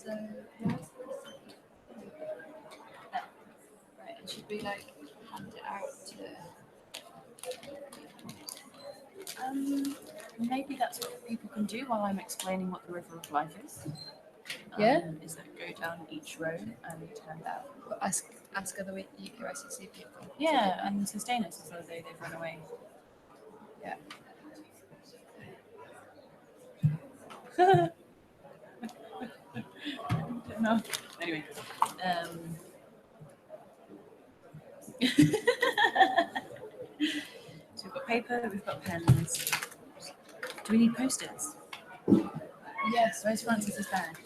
So, right, and should we like hand it out to? Maybe that's what people can do while I'm explaining what the river of life is. Yeah. Is that go down each row and hand out. Ask other UKYCC people. Yeah, and SustainUS as though they've run away. Yeah. No. Anyway. So we've got paper, we've got pens. Do we need post-its? Yes. Where's Francis's bag?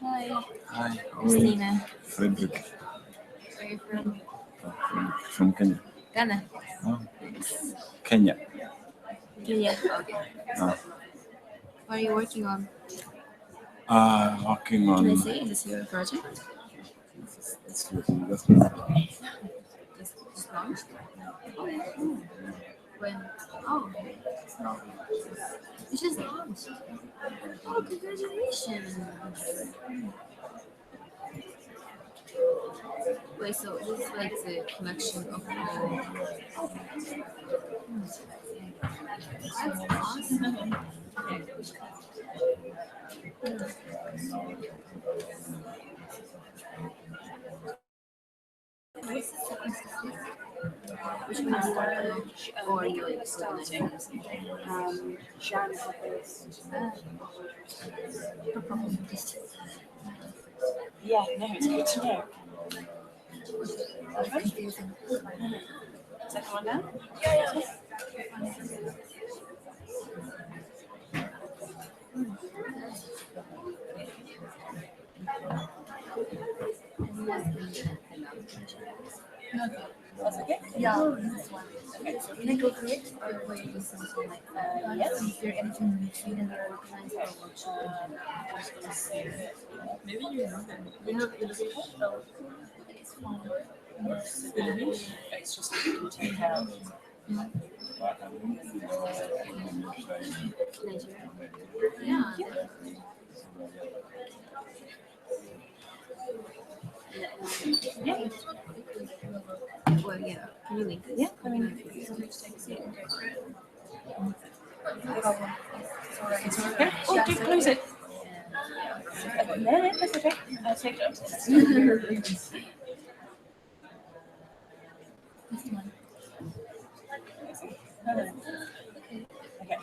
Hi, Hi, how are you? Christina. Frederick. Where are you from? From Kenya. Ghana. Oh, Kenya. Kenya. Okay. Oh, What are you working on? Working Can I on. say, is this your project? It's investment. Just launched? When? Oh, No. it just launched. Oh, congratulations. Wait, so this is like the collection of all. That's awesome. What's the sequence of this? Which one is starting? Or are you like starting? Jan office. Yeah, no, it's good to know. Confusing. Second one down? That's okay? Yeah, this one. Can I go through it? Or you just something like that? Yes. Is there anything in between that organized or workshop? Maybe you know them. It's fun. It's just that you can take out. Nigeria. Yeah. Yeah. Well, yeah. Can you link this? Yeah, I mean, Take a seat and go through it. it's okay. Oh, do close it. No, that's okay. I'll take it upstairs. This one. Okay.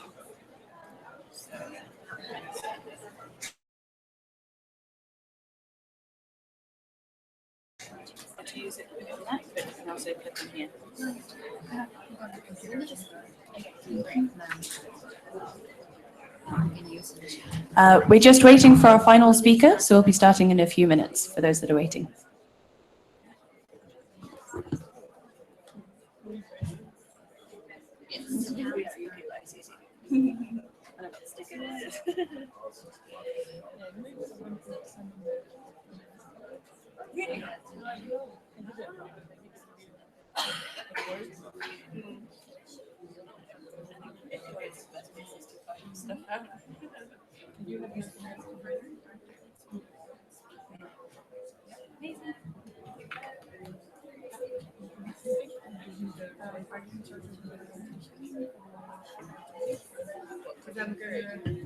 To use it within that, but you can also click on here. We're just waiting for our final speaker, so we'll be starting in a few minutes for those that are waiting.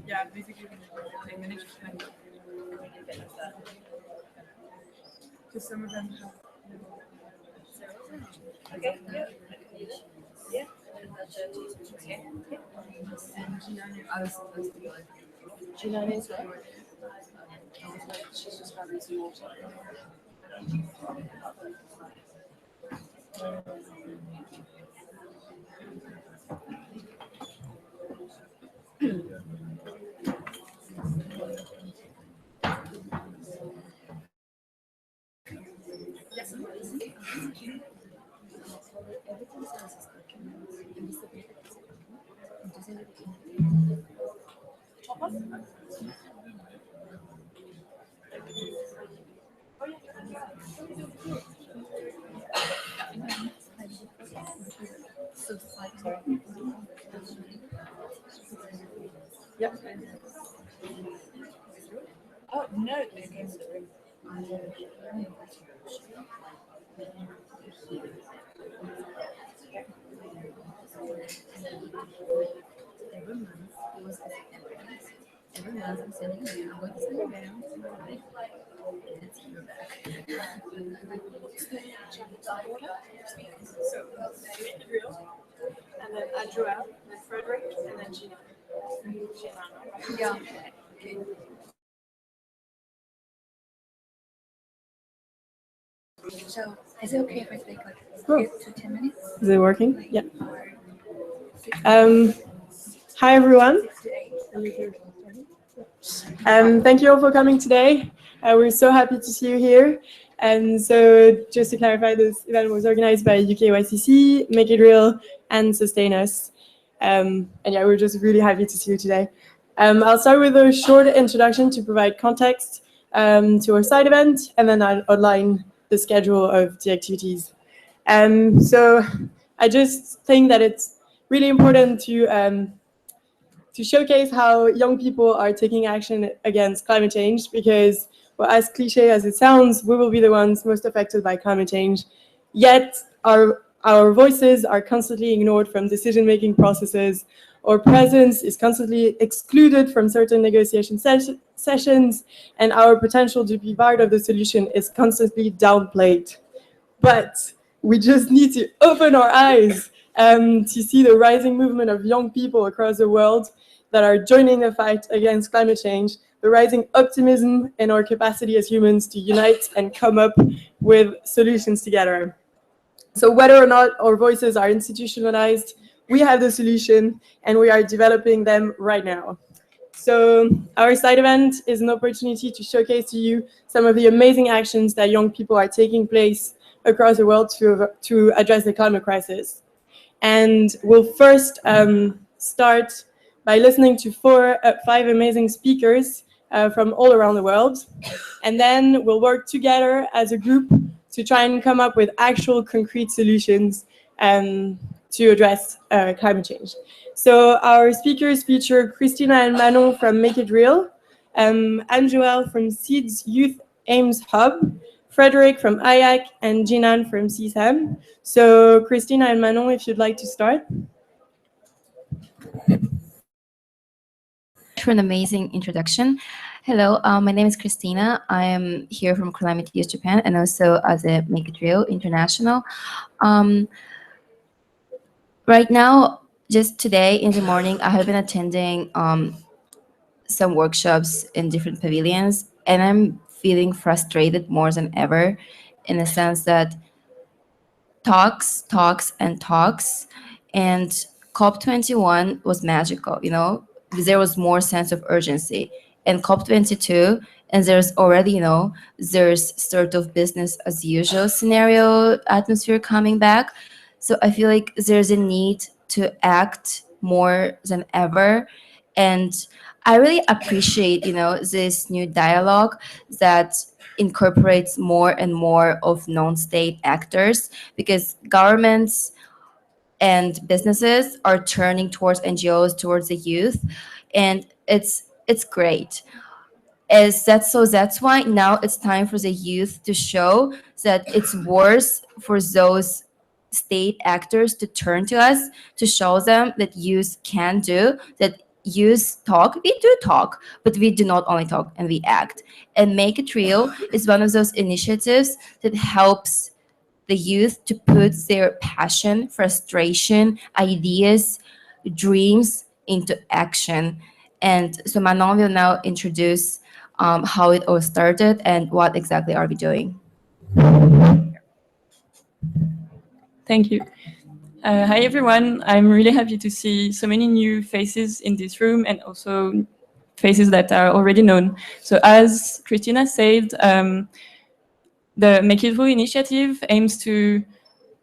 Yeah, basically 10 minutes. Because some of them have. Okay. Yeah. I was supposed to be like, Giuliana is right. She's just grabbing some water. Yep. Oh, no, they came to the room. every month I'm sending you, I'm going to send you down. It's your back. So Gabriel, and then Andrew, and then Frederick, and then Gina. Yeah. So, is it okay if I take like 8 to 10 minutes? Is it working? Yeah. Hi, everyone. 6 to 8. Thank you all for coming today. We're so happy to see you here. And so just to clarify, this event was organized by UKYCC, Make It Real, and SustainUS. And yeah, we're just really happy to see you today. I'll start with a short introduction to provide context to our side event, and then I'll outline the schedule of the activities. So I just think that it's really important to showcase how young people are taking action against climate change, because, well, as cliche as it sounds, we will be the ones most affected by climate change. Yet our voices are constantly ignored from decision-making processes. Our presence is constantly excluded from certain negotiation sessions, and our potential to be part of the solution is constantly downplayed. But we just need to open our eyes to see the rising movement of young people across the world that are joining the fight against climate change, the rising optimism in our capacity as humans to unite and come up with solutions together. So whether or not our voices are institutionalized, we have the solution, and we are developing them right now. So our side event is an opportunity to showcase to you some of the amazing actions that young people are taking place across the world to address the climate crisis. And we'll first start by listening to five amazing speakers from all around the world. And then we'll work together as a group to try and come up with actual concrete solutions to address climate change. So our speakers feature Christina and Manon from Make It Real, Anne-Joëlle from Seeds Youth Aims Hub, Frederick from IAC, and Jinan from CSAM. So Christina and Manon, if you'd like to start. For an amazing introduction. Hello, my name is Christina. I am here from SustainUS Japan, and also as a Make It Real International. Right now, just today in the morning, I have been attending some workshops in different pavilions, and I'm feeling frustrated more than ever, in the sense that talks, and COP21 was magical, you know? There was more sense of urgency. And COP22, and there's already, you know, there's sort of business as usual scenario atmosphere coming back. So I feel like there's a need to act more than ever. And I really appreciate, you know, this new dialogue that incorporates more and more of non-state actors, because governments and businesses are turning towards NGOs, towards the youth, and it's great. That's why now it's time for the youth to show that it's worse for those state actors to turn to us, to show them that youth can do, that youth talk. We do talk, but we do not only talk, and we act. And Make It Real is one of those initiatives that helps the youth to put their passion, frustration, ideas, dreams into action. And so Manon will now introduce how it all started and what exactly are we doing. Thank you. Hi, everyone. I'm really happy to see so many new faces in this room, and also faces that are already known. So as Christina said, the Make It Real initiative aims to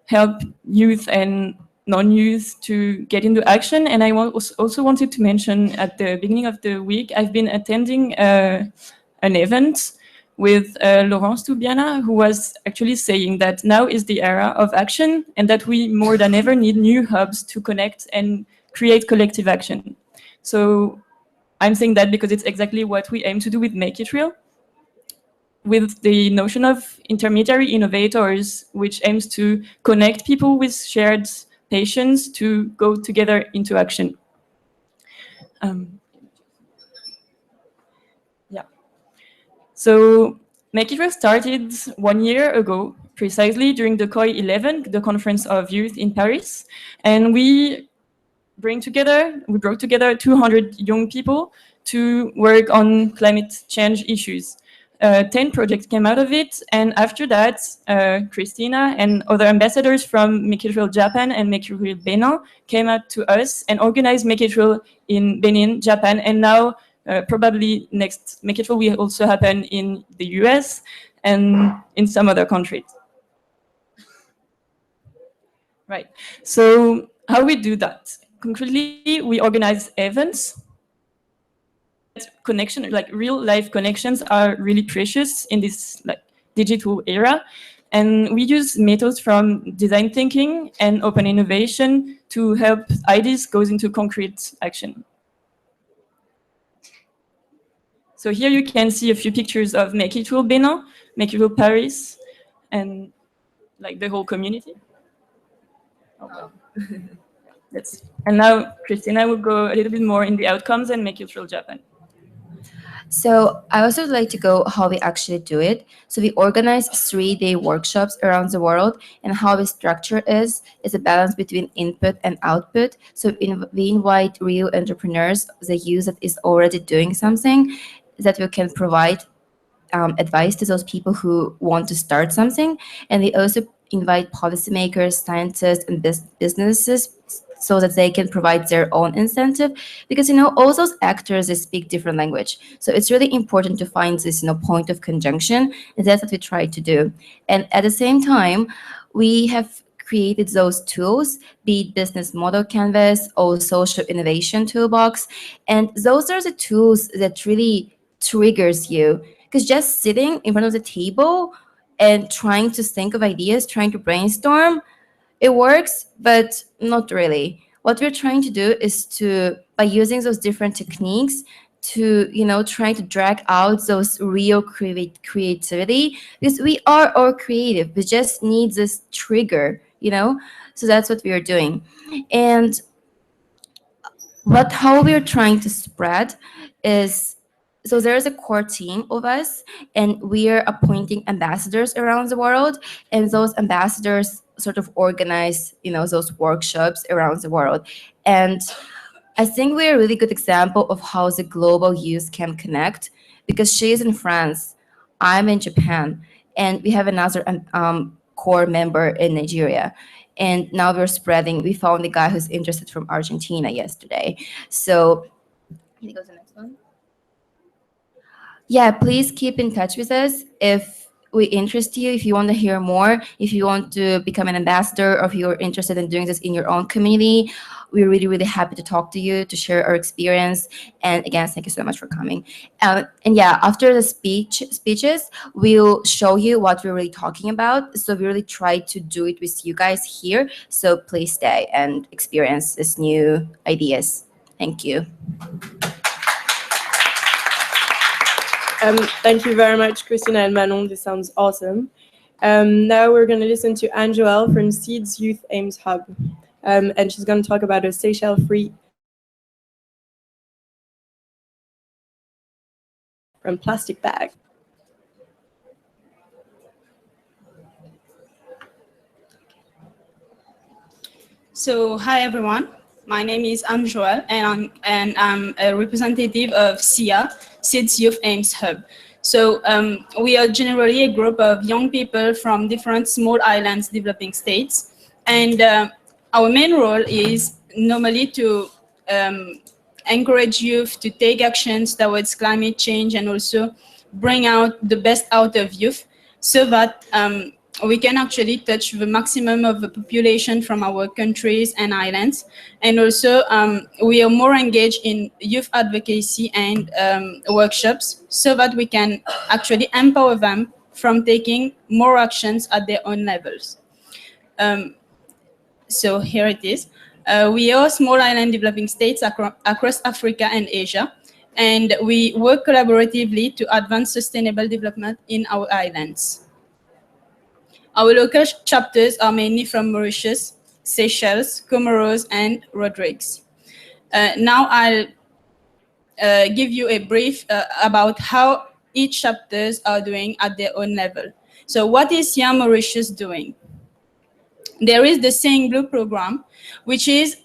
help youth and non-youth to get into action. And I also wanted to mention, at the beginning of the week, I've been attending an event with Laurence Toubiana, who was actually saying that now is the era of action, and that we more than ever need new hubs to connect and create collective action. So I'm saying that because it's exactly what we aim to do with Make It Real, with the notion of intermediary innovators, which aims to connect people with shared passions to go together into action. So Make It Real started 1 year ago, precisely during the COI11, the Conference of Youth in Paris, and we brought together 200 young people to work on climate change issues. 10 projects came out of it, and after that, Christina and other ambassadors from Make It Real Japan and Make It Real Benin came out to us and organized Make It Real in Benin, Japan, and now probably next Make It Real will also happen in the US and in some other countries. Right, so how we do that? Concretely, we organize events. connection, like real life connections, are really precious in this like digital era. And we use methods from design thinking and open innovation to help ideas go into concrete action. So here you can see a few pictures of Make It Real Benin, Make It Real Paris, and like the whole community. Oh, wow. And now Christina will go a little bit more in the outcomes and Make It Real Japan. So I also would like to go how we actually do it. So we organize 3-day workshops around the world, and how we structure is a balance between input and output. So we invite real entrepreneurs, the youth that is already doing something, that we can provide advice to those people who want to start something. And we also invite policymakers, scientists, and businesses, so that they can provide their own incentive, because all those actors, they speak different language. So it's really important to find this point of conjunction, and that's what we try to do. And at the same time, we have created those tools, be it business model canvas or social innovation toolbox, and those are the tools that really triggers you, because just sitting in front of the table and trying to think of ideas, trying to brainstorm, it works, but not really. What we're trying to do is to, by using those different techniques, to try to drag out those real creativity, because we are all creative. We just need this trigger, So that's what we are doing. And how we're trying to spread is, so there's a core team of us, and we are appointing ambassadors around the world, and those ambassadors sort of organize, those workshops around the world. And I think we're a really good example of how the global youth can connect, because she's in France, I'm in Japan, and we have another core member in Nigeria. And now we're spreading. We found a guy who's interested from Argentina yesterday. So, can you go to the next one? Yeah, please keep in touch with us if we interest you, if you want to hear more, if you want to become an ambassador, or if you're interested in doing this in your own community. We're really, really happy to talk to you, to share our experience. And again, thank you so much for coming. And yeah, after the speeches, we'll show you what we're really talking about. So we really try to do it with you guys here. So please stay and experience these new ideas. Thank you. Thank you very much, Christina and Manon. This sounds awesome. Now we're going to listen to Anne-Joëlle from Seeds Youth Aims Hub. And she's going to talk about a Seychelles-free from plastic bag. So, hi everyone. My name is Anne-Joëlle, and I'm a representative of SIA, Seeds Youth Aims Hub. So we are generally a group of young people from different small islands, developing states, and our main role is normally to encourage youth to take actions towards climate change, and also bring out the best out of youth, so that we can actually touch the maximum of the population from our countries and islands. And also we are more engaged in youth advocacy and workshops, so that we can actually empower them from taking more actions at their own levels. So here it is. We are small island developing states across Africa and Asia, and we work collaboratively to advance sustainable development in our islands. Our local chapters are mainly from Mauritius, Seychelles, Comoros, and Rodrigues. Now I'll give you a brief about how each chapters are doing at their own level. So what is SIA Mauritius doing? There is the Saying Blue program, which is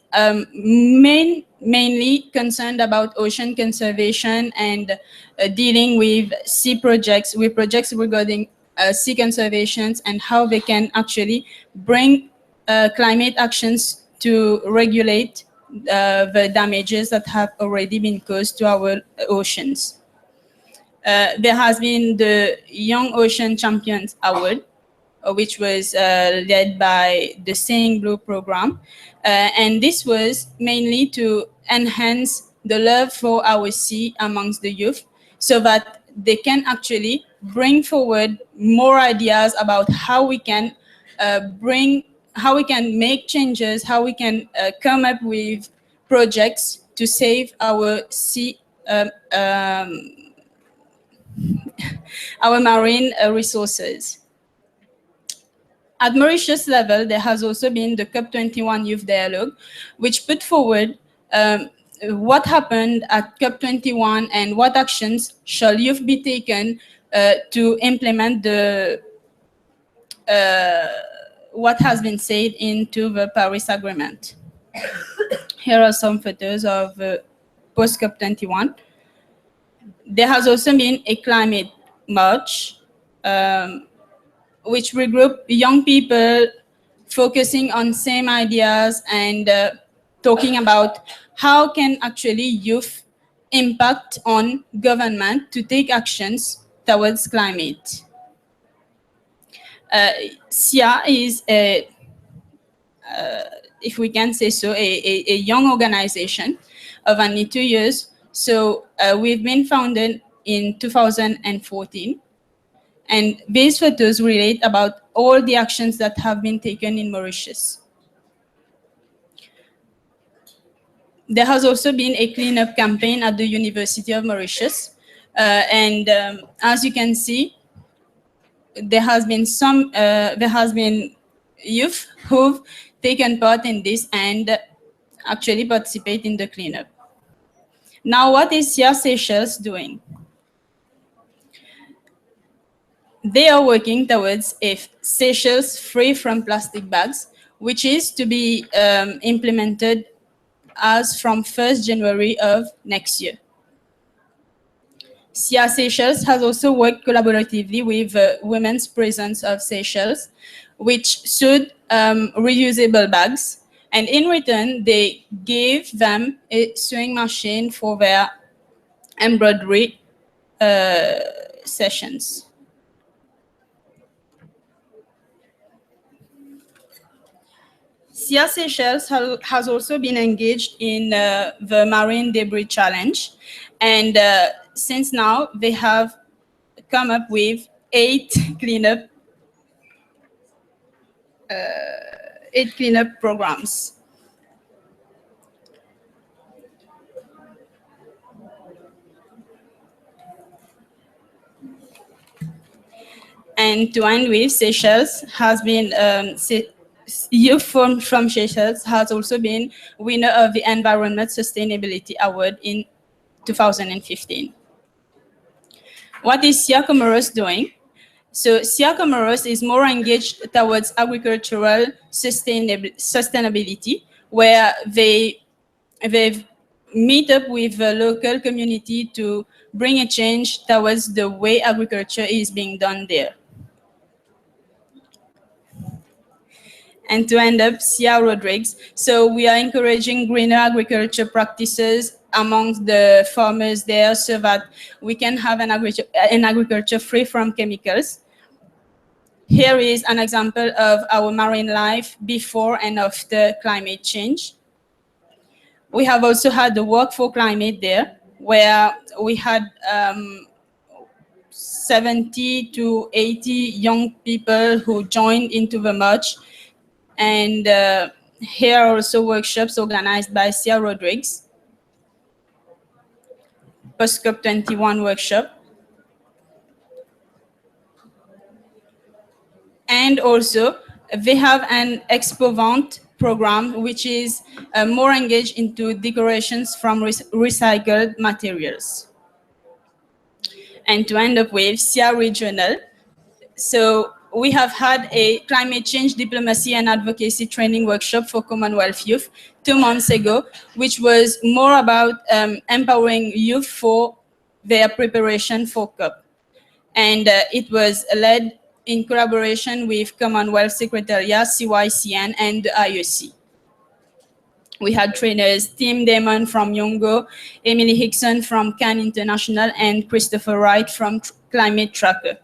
mainly concerned about ocean conservation and dealing with sea projects, regarding sea conservations, and how they can actually bring climate actions to regulate the damages that have already been caused to our oceans. There has been the Young Ocean Champions Award, which was led by the Saying Blue program. And this was mainly to enhance the love for our sea amongst the youth, so that they can actually bring forward more ideas about how we can make changes, how we can come up with projects to save our sea, our marine resources. At Mauritius level, there has also been the COP21 Youth Dialogue, which put forward what happened at COP21 and what actions shall youth be taken to implement the what has been said into the Paris Agreement. Here are some photos of post COP21. There has also been a climate march, which regrouped young people focusing on same ideas and talking about how can actually youth impact on government to take actions towards climate. SIA is if we can say so, a young organization of only 2 years. So we've been founded in 2014. And these photos relate about all the actions that have been taken in Mauritius. There has also been a cleanup campaign at the University of Mauritius. As you can see, there has been youth who've taken part in this and actually participate in the cleanup. Now, what is SIA Seychelles doing? They are working towards a Seychelles free from plastic bags, which is to be implemented as from 1st January of next year. SIA Seychelles has also worked collaboratively with Women's Prisons of Seychelles, which sewed reusable bags. And in return, they gave them a sewing machine for their embroidery sessions. SIA Seychelles has also been engaged in the Marine Debris Challenge. And since now, they have come up with 8 cleanup programs. And to end with, Seychelles has been, youth from Seychelles has also been winner of the Environment Sustainability Award in 2015. What is SIA Comoros doing? So SIA Comoros is more engaged towards agricultural sustainability, where they meet up with the local community to bring a change towards the way agriculture is being done there. And to end up, SIA Rodrigues. So we are encouraging greener agriculture practices amongst the farmers there so that we can have an agriculture free from chemicals. Here is an example of our marine life before and after climate change. We have also had the Work for Climate there, where we had 70 to 80 young people who joined into the march. And here are also workshops organized by SIA Rodrigues. Post COP21 workshop. And also, they have an Expo Vente program, which is more engaged into decorations from recycled materials. And to end up with SIA Regional. So we have had a climate change diplomacy and advocacy training workshop for Commonwealth youth 2 months ago, which was more about empowering youth for their preparation for COP. And it was led in collaboration with Commonwealth Secretariat, UKYCC, and the IOC. We had trainers Tim Damon from Yongo, Emily Hickson from Cannes International, and Christopher Wright from Climate Tracker.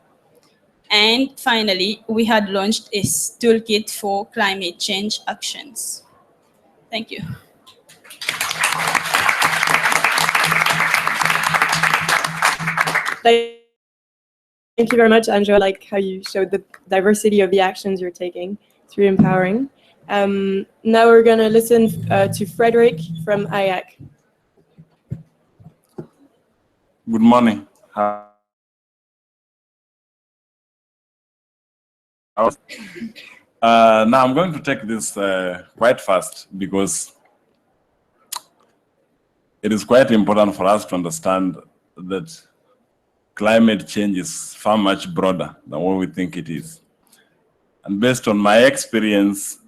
And finally, we had launched a toolkit for climate change actions. Thank you. Thank you very much, Anjo. I like how you showed the diversity of the actions you're taking. It's really empowering. Now we're going to listen to Frederick from IAC. Good morning. Now I'm going to take this quite fast because it is quite important for us to understand that climate change is far much broader than what we think it is. And based on my experience,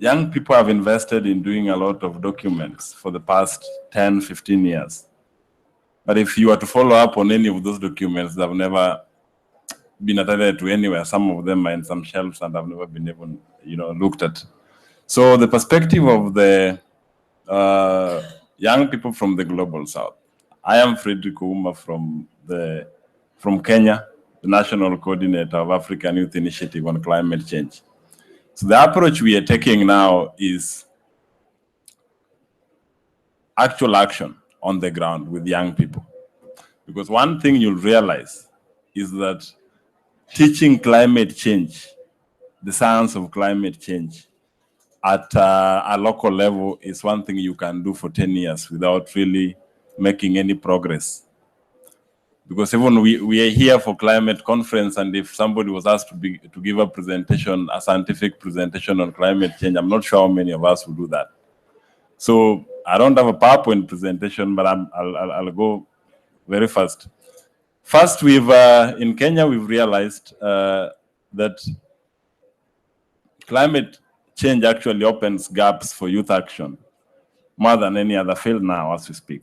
young people have invested in doing a lot of documents for the past 10, 15 years. But if you were to follow up on any of those documents, they've never been attended to anywhere. Some of them are in some shelves and have never been even, looked at. So the perspective of the young people from the Global South. I am Frederick Ouma from Kenya, the National Coordinator of African Youth Initiative on Climate Change. So the approach we are taking now is actual action on the ground with young people. Because one thing you'll realize is that teaching climate change, the science of climate change, at a local level is one thing you can do for 10 years without really making any progress. Because even we are here for climate conference, and if somebody was asked to give a presentation, a scientific presentation on climate change, I'm not sure how many of us will do that. So I don't have a PowerPoint presentation, but I'll go very fast. First, in Kenya, we've realized that climate change actually opens gaps for youth action more than any other field now as we speak.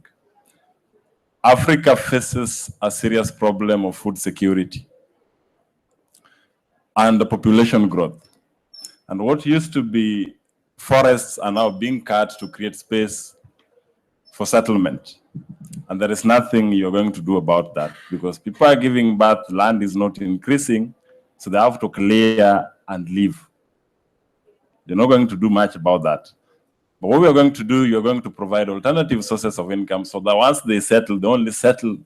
Africa faces a serious problem of food security and the population growth. And what used to be forests are now being cut to create space for settlement. And there is nothing you're going to do about that because people are giving birth, land is not increasing, so they have to clear and leave. You're not going to do much about that. But what we're going to do, you're going to provide alternative sources of income so that once they settle, they only settle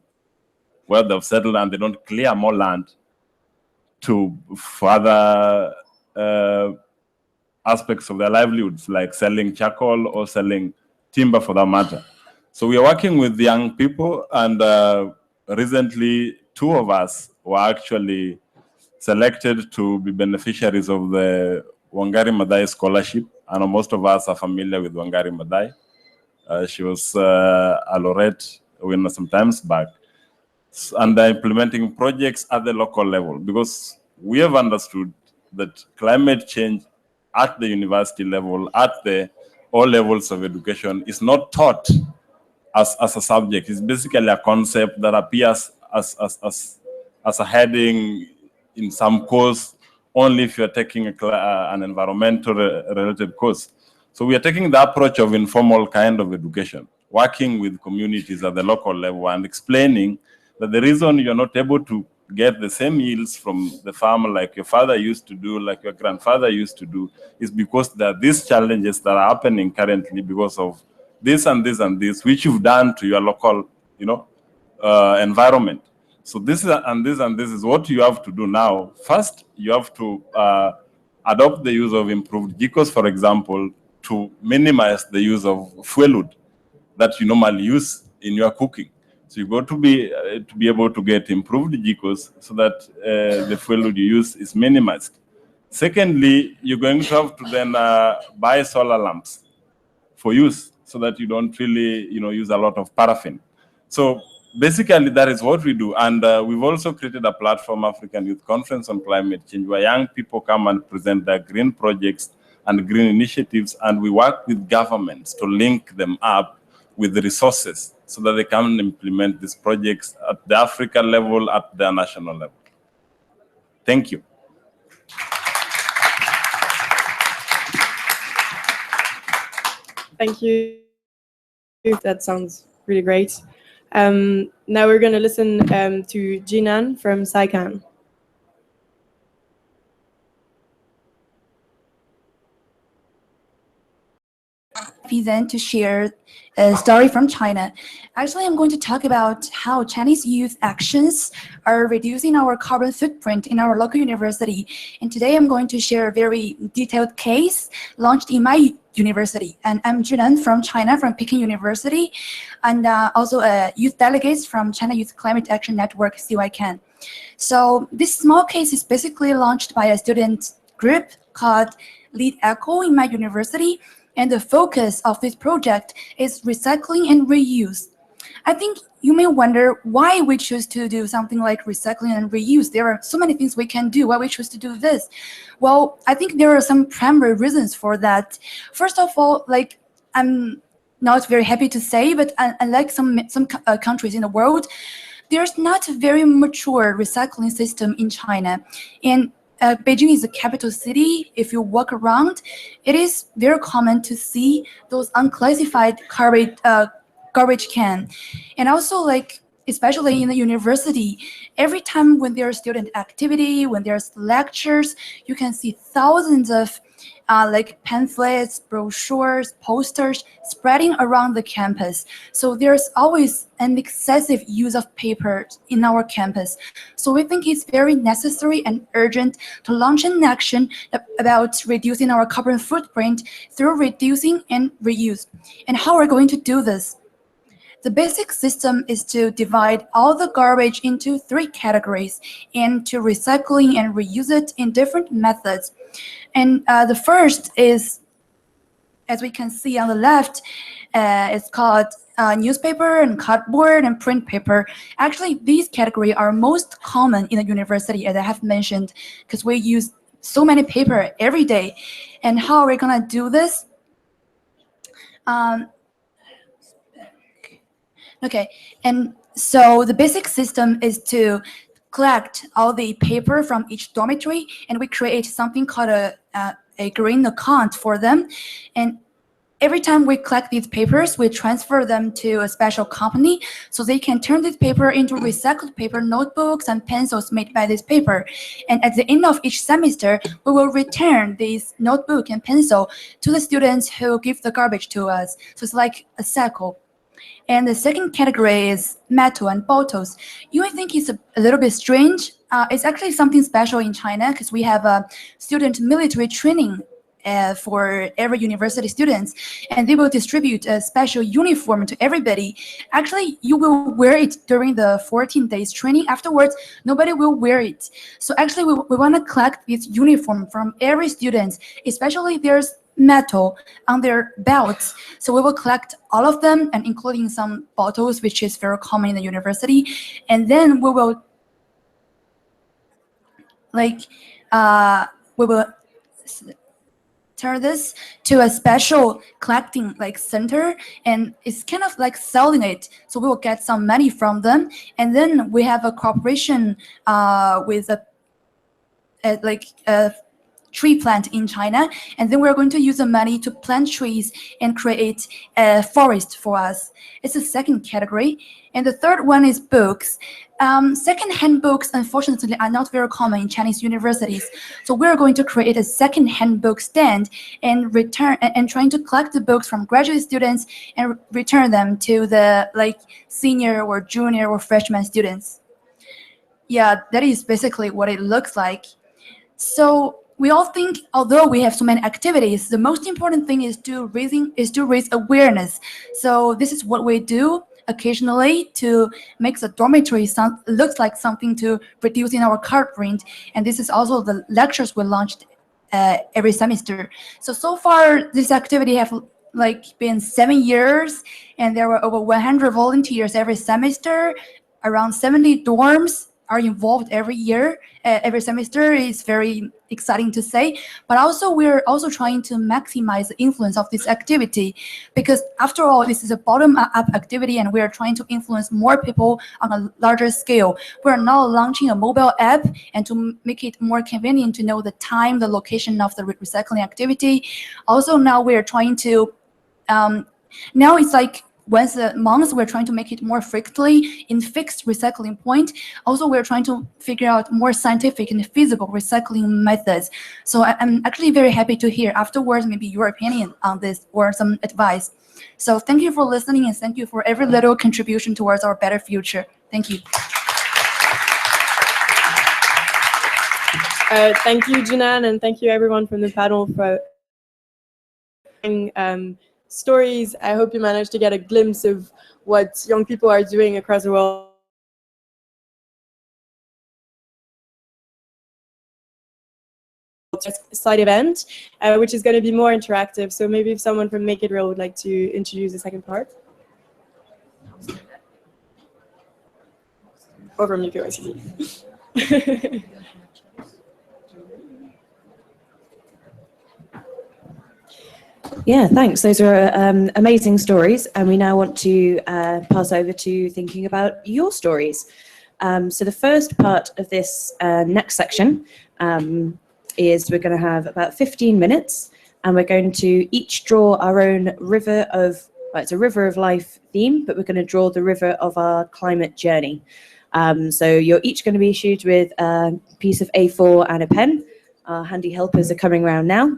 where they've settled and they don't clear more land to further aspects of their livelihoods, like selling charcoal or selling timber for that matter. So we are working with young people, and recently 2 of us were actually selected to be beneficiaries of the Wangari Maathai Scholarship. I know most of us are familiar with Wangari Maathai. She was a laureate some times back. And they're implementing projects at the local level because we have understood that climate change at the university level, at all levels of education, is not taught as a subject. It's basically a concept that appears as a heading in some course only if you're taking an environmental related course. So we are taking the approach of informal kind of education, working with communities at the local level and explaining that the reason you're not able to get the same yields from the farm like your father used to do, like your grandfather used to do, is because there are these challenges that are happening currently because of this and this and this, which you've done to your local, environment. So this is what you have to do now. First, you have to adopt the use of improved GECOs, for example, to minimize the use of fuel wood that you normally use in your cooking. So you got to be able to get improved GECOs so that the fuel wood you use is minimized. Secondly, you're going to have to then buy solar lamps for use so that you don't really, use a lot of paraffin. So basically, that is what we do. And we've also created a platform, African Youth Conference on Climate Change, where young people come and present their green projects and green initiatives. And we work with governments to link them up with the resources so that they can implement these projects at the African level, at the national level. Thank you. Thank you. That sounds really great. Now we're going to listen to Jinan from SciCan. happy then to share a story from China. Actually, I'm going to talk about how Chinese youth actions are reducing our carbon footprint in our local university. And today I'm going to share a very detailed case launched in my university. And I'm Junan from China, from Peking University, and also a youth delegate from China Youth Climate Action Network, CYCAN. So this small case is basically launched by a student group called Lead Echo in my university. And the focus of this project is recycling and reuse. I think you may wonder why we choose to do something like recycling and reuse. There are so many things we can do. Why we choose to do this? Well, I think there are some primary reasons for that. First of all, like, I'm not very happy to say, but unlike some countries in the world, there's not a very mature recycling system in China. And Beijing is a capital city. If you walk around, it is very common to see those unclassified garbage can. And also, like, especially in the university, every time when there's student activity, when there's lectures, you can see thousands of like pamphlets, brochures, posters spreading around the campus. So there's always an excessive use of paper in our campus. So we think it's very necessary and urgent to launch an action about reducing our carbon footprint through reducing and reuse. And how are we going to do this? The basic system is to divide all the garbage into 3 categories and to recycling and reuse it in different methods. And the first is, as we can see on the left, it's called newspaper and cardboard and print paper. Actually, these categories are most common in the university, as I have mentioned, because we use so many paper every day. And how are we going to do this? Okay, and so the basic system is to collect all the paper from each dormitory, and we create something called a green account for them. And every time we collect these papers, we transfer them to a special company so they can turn this paper into recycled paper notebooks and pencils made by this paper. And at the end of each semester, we will return this notebook and pencil to the students who give the garbage to us. So it's like a cycle. And the second category is metal and bottles. You might think it's a little bit strange. It's actually something special in China because we have a student military training for every university students, and they will distribute a special uniform to everybody. Actually, you will wear it during the 14 days training. Afterwards, nobody will wear it. So actually, we want to collect this uniform from every student, especially there's metal on their belts. So we will collect all of them, and including some bottles, which is very common in the university. And then we will turn this to a special collecting center, and it's kind of like selling it. So we will get some money from them, and then we have a cooperation with a tree plant in China, and then we're going to use the money to plant trees and create a forest for us. It's the second category. And the third one is books. Second-hand books, unfortunately, are not very common in Chinese universities. So we're going to create a second-hand book stand and trying to collect the books from graduate students and return them to the senior or junior or freshman students. Yeah, that is basically what it looks like. So we all think, although we have so many activities, the most important thing is to raise awareness. So this is what we do occasionally to make the dormitory looks like something to reduce in our carbon. And this is also the lectures we launched every semester. So far, this activity have been 7 years, and there were over 100 volunteers every semester. Around 70 dorms are involved every year, every semester. Is very exciting to say, but also we're also trying to maximize the influence of this activity, because after all, this is a bottom-up activity, and we are trying to influence more people on a larger scale. We're now launching a mobile app, and to make it more convenient to know the time, the location of the recycling activity. Also, now we're trying to now it's once a month, we're trying to make it more frequently in fixed recycling point. Also, we're trying to figure out more scientific and feasible recycling methods. So I'm actually very happy to hear afterwards maybe your opinion on this or some advice. So thank you for listening, and thank you for every little contribution towards our better future. Thank you. Thank you, Janan, and thank you everyone from the panel for stories. I hope you managed to get a glimpse of what young people are doing across the world. Side event, which is going to be more interactive. So maybe if someone from Make It Real would like to introduce the second part. Or from UKYCC. Yeah, thanks. Those are amazing stories. And we now want to pass over to thinking about your stories. So the first part of this next section is we're going to have about 15 minutes, and we're going to each draw our own river of, well, it's a river of life theme, but we're going to draw the river of our climate journey. So you're each going to be issued with a piece of A4 and a pen. Our handy helpers are coming around now.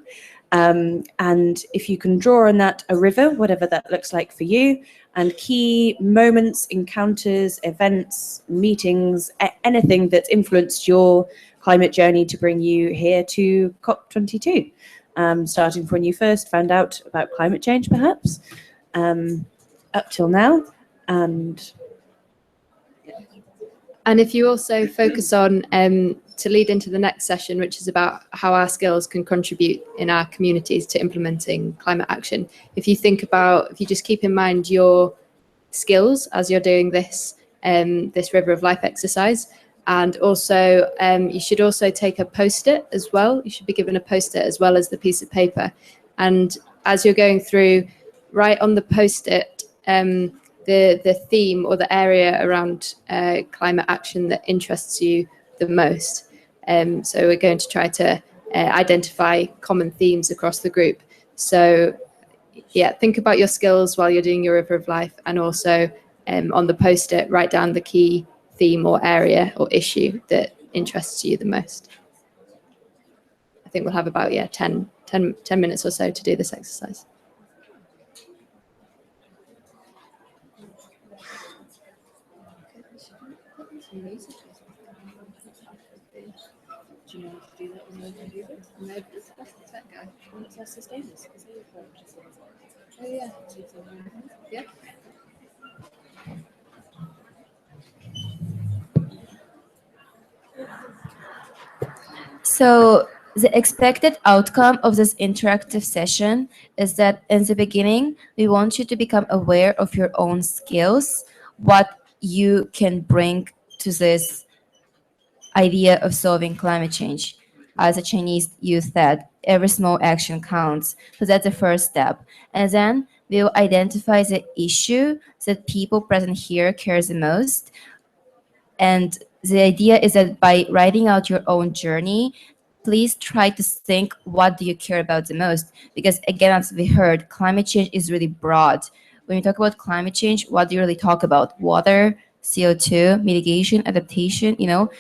And if you can draw on that a river, whatever that looks like for you, and key moments, encounters, events, meetings, anything that's influenced your climate journey to bring you here to COP22, starting from when you first found out about climate change, perhaps, up till now. And if you also focus on, to lead into the next session, which is about how our skills can contribute in our communities to implementing climate action. If you think about, if you just keep in mind your skills as you're doing this, this River of Life exercise, and also you should also take a post-it as well. You should be given a post-it as well as the piece of paper. And as you're going through, write on the post-it, the theme or the area around climate action that interests you the most. So we're going to try to identify common themes across the group. So yeah, think about your skills while you're doing your River of Life, and also on the post-it, write down the key theme or area or issue that interests you the most. I think we'll have about 10 minutes or so to do this exercise. Do you know how to do that on the computer? No, it's the tech guy. What's our SustainUS? Oh yeah. Yeah. So the expected outcome of this interactive session is that in the beginning, we want you to become aware of your own skills, what you can bring to this idea of solving climate change. As a Chinese youth said, every small action counts. So that's the first step. And then we'll identify the issue that people present here cares the most. And the idea is that by writing out your own journey, please try to think, what do you care about the most? Because again, as we heard, climate change is really broad. When you talk about climate change, what do you really talk about? Water, CO2, mitigation, adaptation,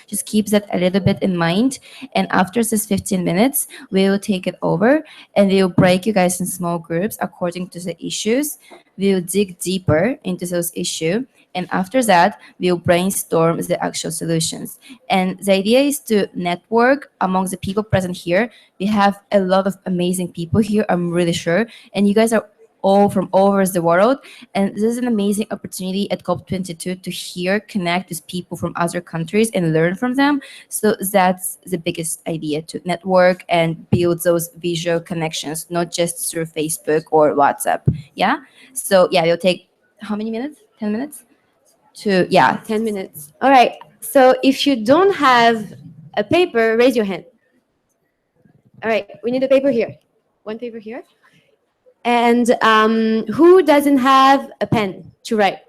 just keep that a little bit in mind. And after this 15 minutes, we will take it over and we will break you guys in small groups according to the issues. We will dig deeper into those issues. And after that, we'll brainstorm the actual solutions. And the idea is to network among the people present here. We have a lot of amazing people here, I'm really sure. And you guys are all from all over the world. And this is an amazing opportunity at COP22 to connect with people from other countries and learn from them. So that's the biggest idea, to network and build those visual connections, not just through Facebook or WhatsApp. Yeah? So yeah, it'll take how many minutes? 10 minutes? 10 minutes. All right. So if you don't have a paper, raise your hand. All right. We need a paper here. One paper here. And who doesn't have a pen to write?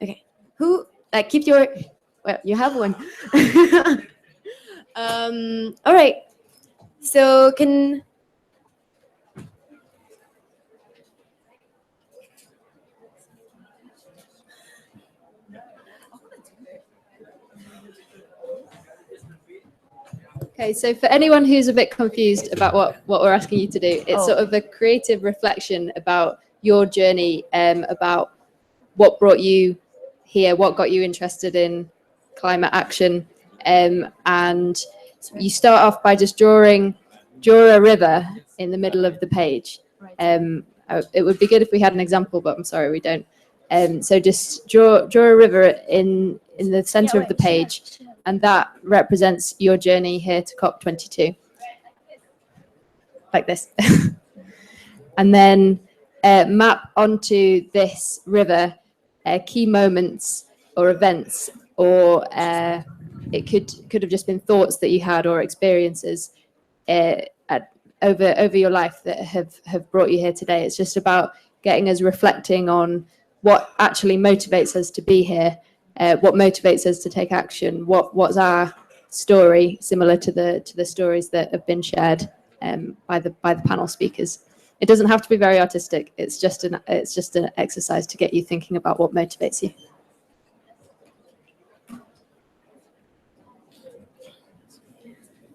Okay. Who, keep your, well, you have one. All right. So Okay, so for anyone who's a bit confused about what we're asking you to do, it's sort of a creative reflection about your journey, about what brought you here, what got you interested in climate action, and you start off by just draw a river in the middle of the page. It would be good if we had an example, but I'm sorry we don't. So just draw a river in the center of the page, and that represents your journey here to COP22, like this. And then map onto this river key moments or events, or it could have just been thoughts that you had or experiences over your life that have brought you here today. It's just about getting us reflecting on what actually motivates us to be here, what motivates us to take action, what's our story, similar to the stories that have been shared by the panel speakers. It doesn't have to be very artistic. It's just an exercise to get you thinking about what motivates you.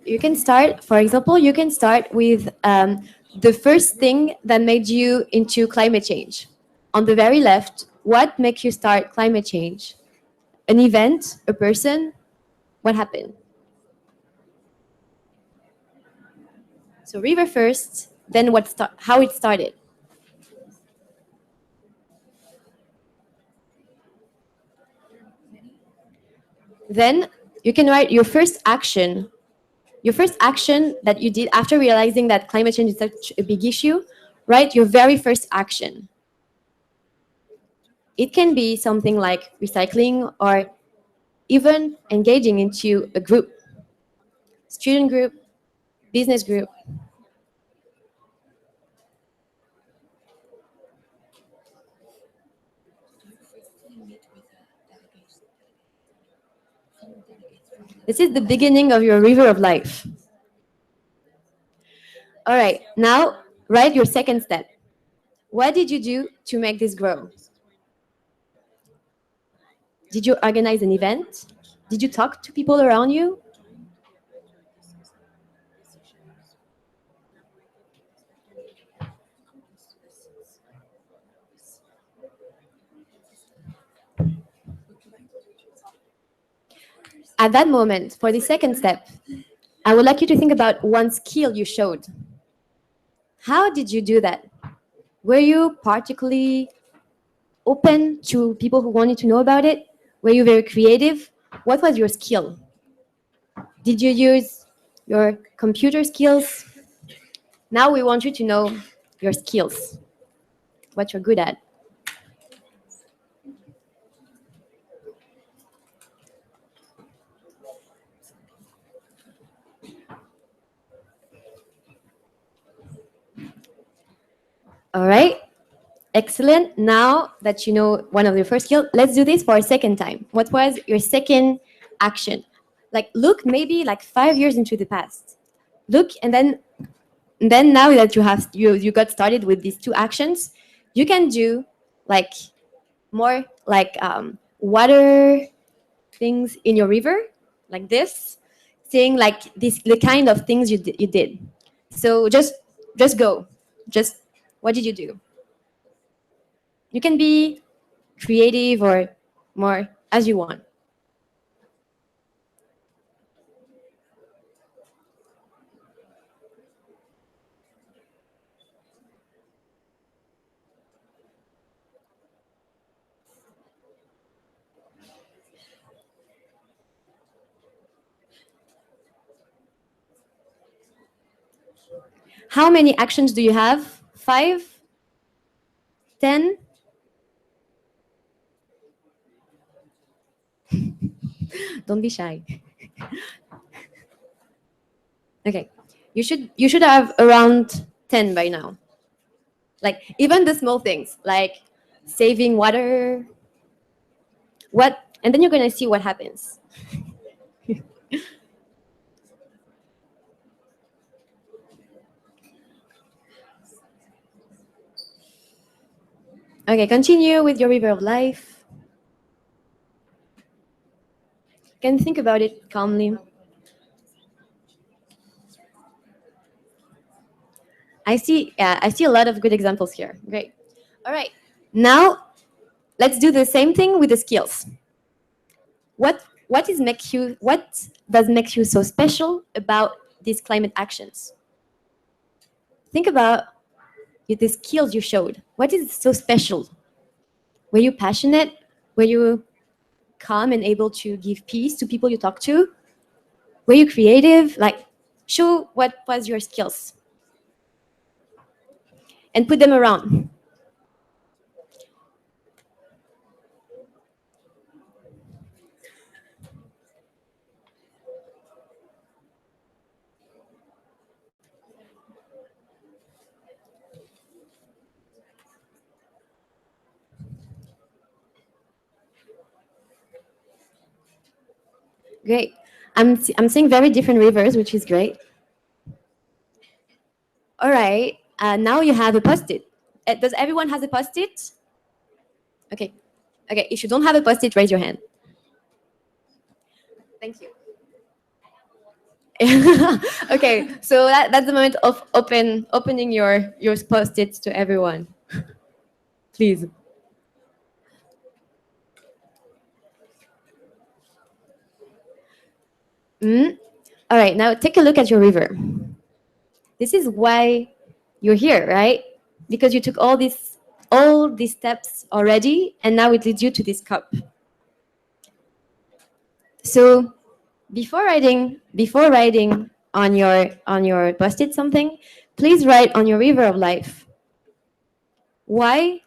You can start, for example, you can start with the first thing that made you into climate change. On the very left, what makes you start climate change? An event, a person, what happened? So river first, then how it started. Then you can write your first action that you did after realizing that climate change is such a big issue. Write your very first action. It can be something like recycling or even engaging into a group, student group, business group. This is the beginning of your river of life. All right, now write your second step. What did you do to make this grow? Did you organize an event? Did you talk to people around you? At that moment, for the second step, I would like you to think about one skill you showed. How did you do that? Were you particularly open to people who wanted to know about it? Were you very creative? What was your skill? Did you use your computer skills? Now we want you to know your skills, what you're good at. All right, excellent. Now that you know one of your first skills, let's do this for a second time. What was your second action? Like look maybe like 5 years into the past. Look, and then now that you got started with these two actions, you can do like more like water things in your river, like this, saying like the kind of things you did. So just go. What did you do? You can be creative or more as you want. How many actions do you have? 5? 10? Don't be shy. Okay, you should have around 10 by now. Like even the small things, like saving water. And then you're gonna see what happens. Okay, continue with your river of life. You can think about it calmly. I see a lot of good examples here. Great. All right. Now let's do the same thing with the skills. What does make you so special about these climate actions? Think about the skills you showed. What is so special? Were you passionate? Were you calm and able to give peace to people you talk to? Were you creative? Like, show what was your skills and put them around. Great. I'm seeing very different rivers, which is great. All right. Now you have a post-it. Does everyone has a post-it? Okay. Okay. If you don't have a post-it, raise your hand. Thank you. Okay. So that's the moment of opening your post-its to everyone. Please. All right. Now take a look at your river. This is why you're here, right? Because you took all these steps already, and now it leads you to this cup. So before writing on your post-it something, please write on your river of life. Why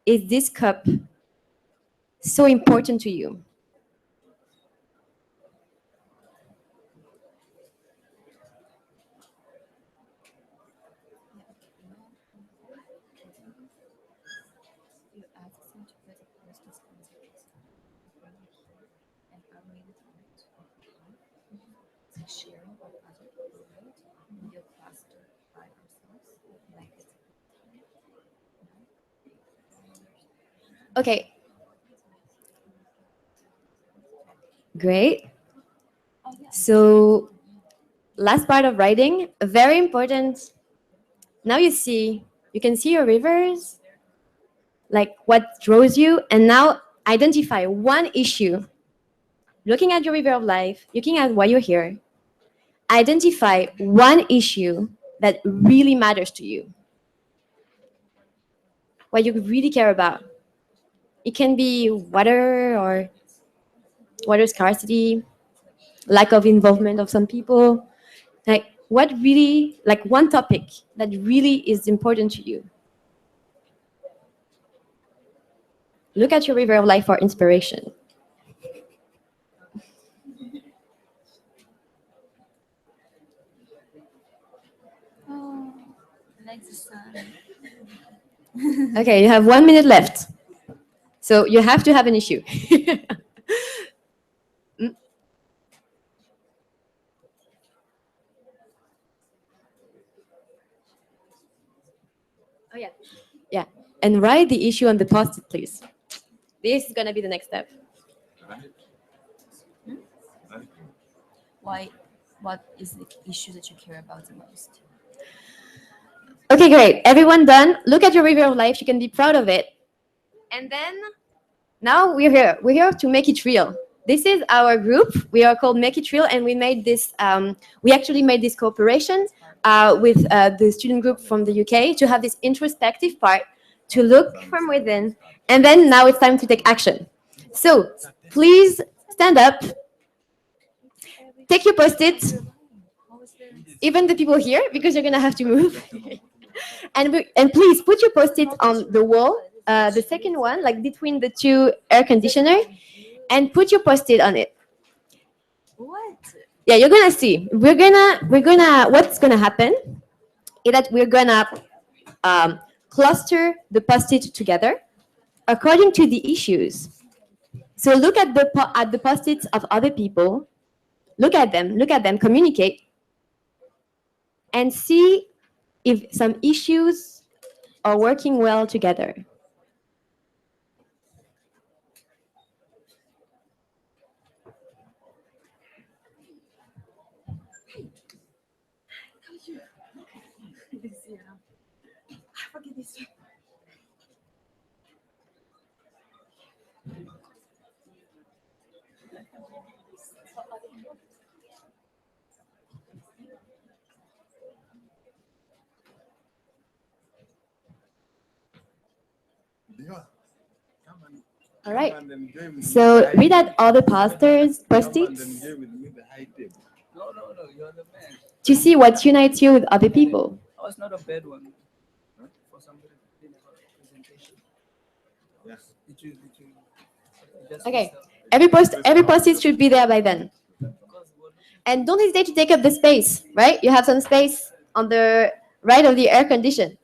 is this cup so important to you? Okay. Great. So last part of writing, very important. Now you can see your rivers, like what draws you, and now identify one issue. Looking at your river of life, looking at why you're here, identify one issue that really matters to you, what you really care about. It can be water or water scarcity, lack of involvement of some people, like one topic that really is important to you. Look at your river of life for inspiration. Oh, like the sun. Okay, you have 1 minute left. So you have to have an issue. Oh, yeah. Yeah. And write the issue on the post-it, please. This is going to be the next step. What is the issue that you care about the most? Okay, great. Everyone done? Look at your river of life. You can be proud of it. And then now we're here. We're here to make it real. This is our group. We are called Make It Real, and we made this. We actually made this cooperation with the student group from the UK to have this introspective part, to look from within, and then now it's time to take action. So please stand up. Take your post-it. Even the people here, because you're gonna have to move. and please put your post-it on the wall, the second one, like between the two air conditioner, and put your post-it on it. What? Yeah, you're gonna see. What's gonna happen is that we're gonna cluster the post-it together according to the issues. So look at the post-its of other people. Look at them, communicate, and see if some issues are working well together. All right. So read out all the post-its to see what unites you with other people. Oh, it's not a bad one. For somebody who didn't have a presentation. Yes. Did you just Okay. Every post-it should be there by then. And don't hesitate to take up the space, right? You have some space on the right of the air condition.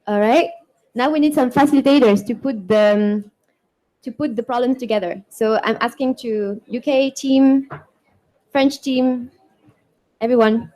All right. Now we need some facilitators to put the problems together. So I'm asking to UK team, French team, everyone.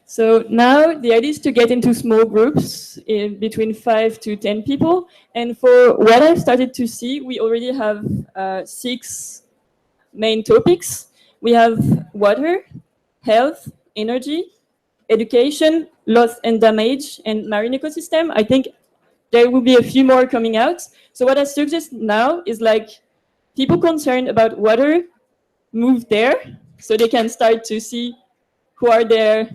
So now the idea is to get into small groups in between 5 to 10 people. And for what I've started to see, we already have 6 main topics. We have water, health, energy, education, loss and damage, and marine ecosystem. I think there will be a few more coming out. So what I suggest now is like people concerned about water move there so they can start to see who are their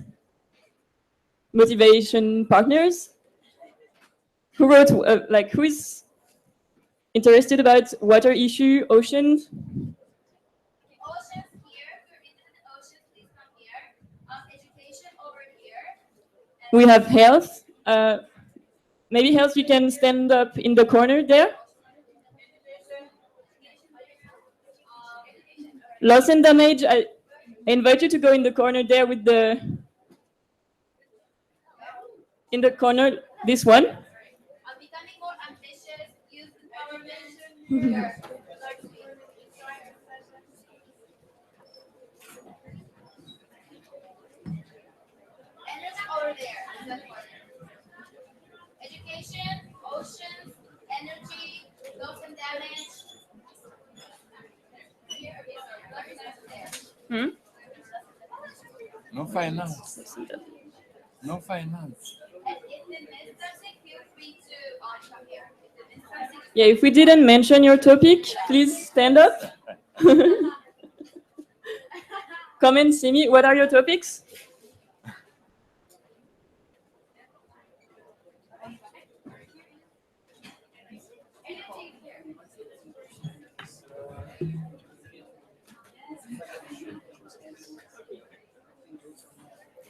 motivation partners. Who wrote, who is interested about water issue, ocean? Oceans here, we're in the ocean, please come here. Education over here. We have health. Maybe health, you can stand up in the corner there. Loss and damage, I invite you to go in the corner there with in the corner, this one. I'm becoming more ambitious, use the power mention. Energy over there, in that corner. Education, oceans, energy, loss and damage. Hmm? No finance. No finance. And if they miss something, feel free to come here. If they miss something, Yeah, if we didn't mention your topic, please stand up. Come and see me. What are your topics?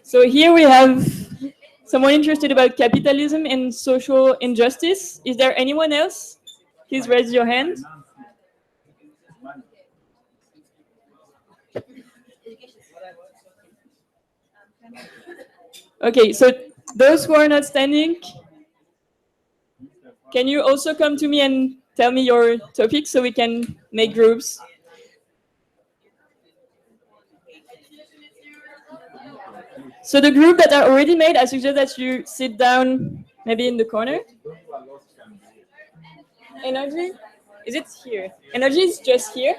So here we have someone interested about capitalism and social injustice. Is there anyone else? Please raise your hand. Okay, so those who are not standing, can you also come to me and tell me your topic so we can make groups? So the group that are already made, I suggest that you sit down maybe in the corner. Energy? Is it here? Energy is just here.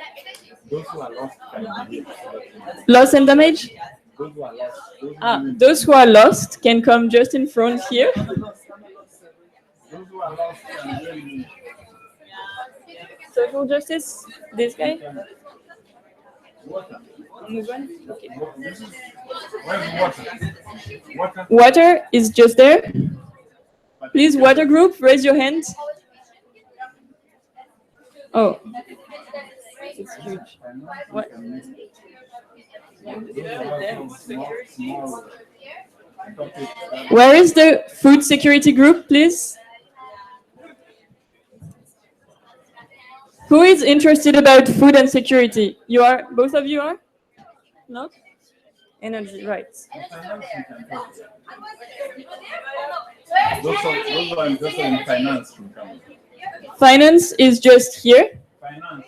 Loss and damage? Those who are lost can come just in front here. social justice? This guy? Move on? Okay. Water is just there. Please, water group, raise your hand. Oh. It's huge. What? Where is the food security group, please? Who is interested about food and security? You are? Both of you are? No? Energy, right. Those are just in finance. Finance is just here. Finance.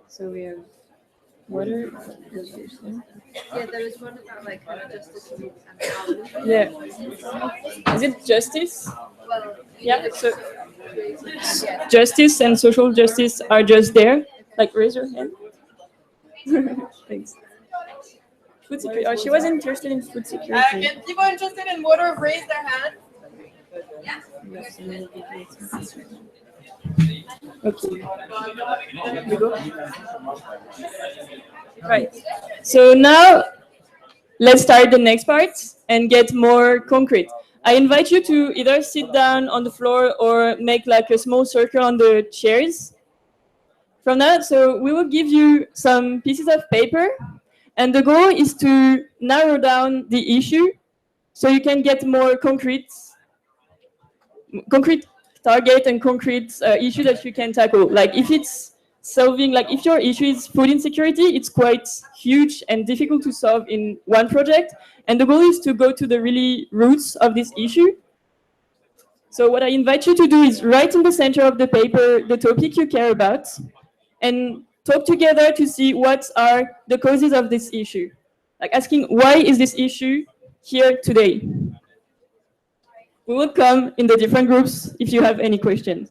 So we have water. Yeah, there was one about like justice and empowerment. Yeah. Is it justice? Well, Yeah. So justice and social justice are just there. Like raise your hand. Thanks. Food security. Oh, she was interested in food security. Can people interested in water raise their hand? Okay. We go. Right. So now let's start the next part and get more concrete. I invite you to either sit down on the floor or make like a small circle on the chairs. From that, so we will give you some pieces of paper, and the goal is to narrow down the issue so you can get more concrete target and concrete issue that you can tackle. Like if it's solving, like if your issue is food insecurity, it's quite huge and difficult to solve in one project. And the goal is to go to the really roots of this issue. So what I invite you to do is write in the center of the paper the topic you care about and talk together to see what are the causes of this issue. Like asking, why is this issue here today? We will come in the different groups if you have any questions.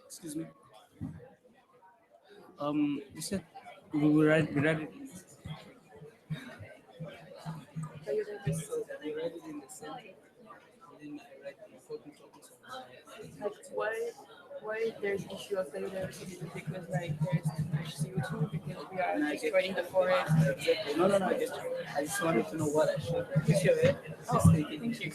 Excuse me. You said we will write it. So we write it in the center, and then I write the important topics of the Like why there's issue of biodiversity? Because like there's too much CO2 because we are destroying the forest. Exactly. No, I get you. I just wanted to know what I should. You should, right? Oh, thank you.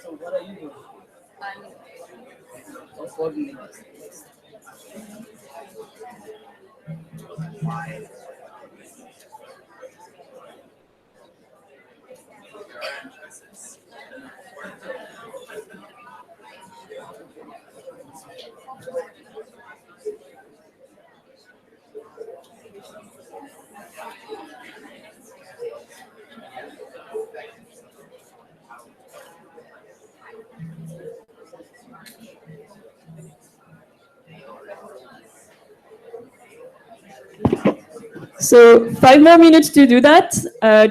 So what are you doing? Coordinating. So 5 more minutes to do that.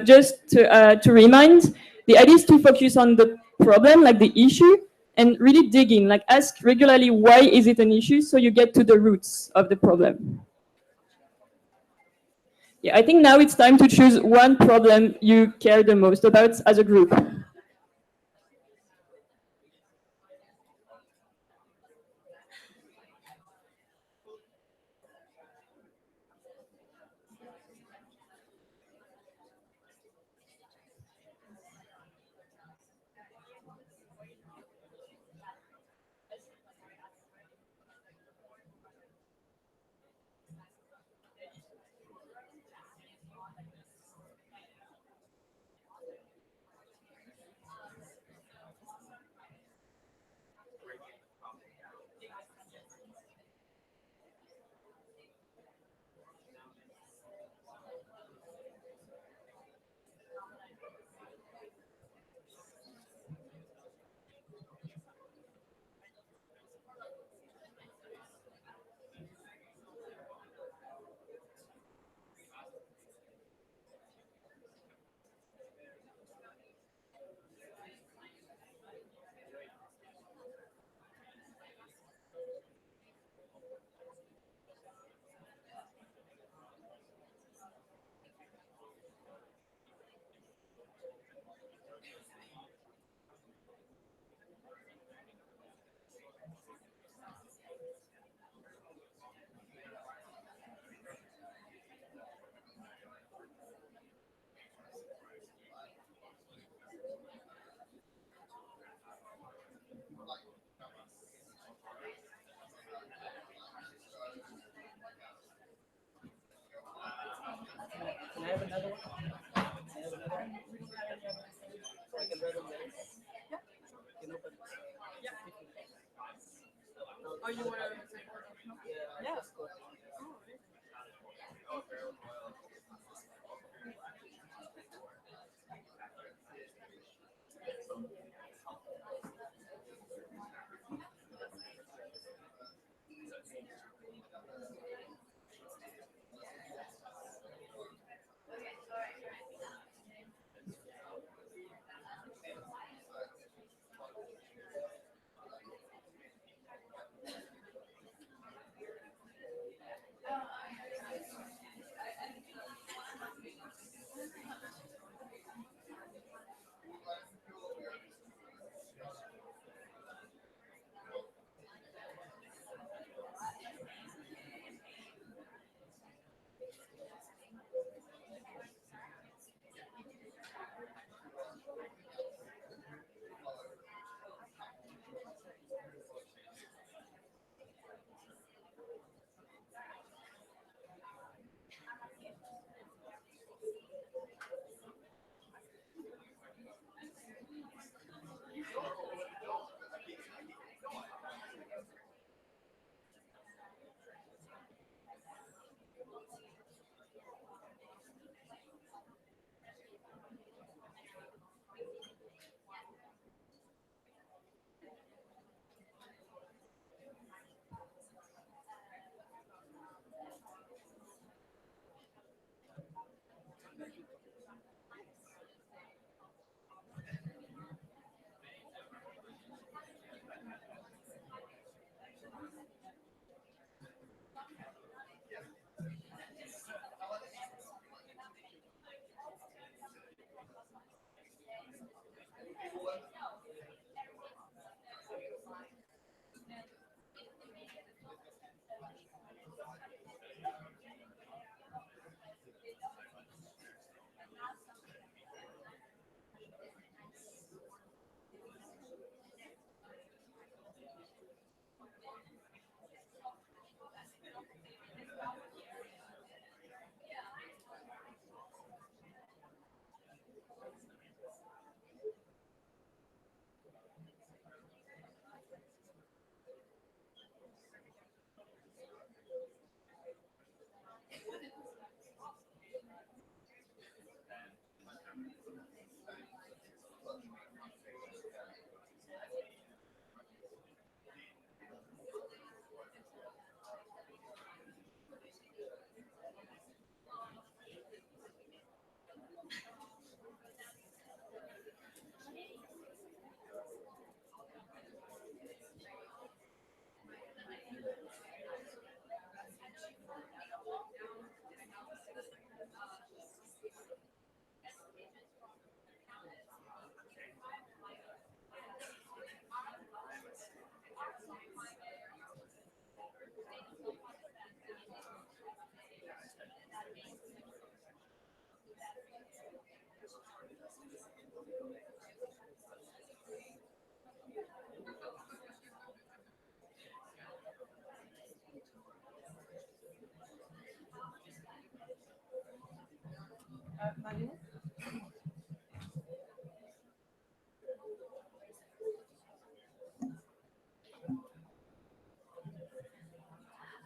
Just to remind, the idea is to focus on the problem, like the issue, and really dig in, like ask regularly why is it an issue, so you get to the roots of the problem. Yeah, I think now it's time to choose one problem you care the most about as a group. Can I have another one? Can I have another one? So I can write on there. Yeah. You know, but yeah. Oh, you want to? Yeah. Let's go.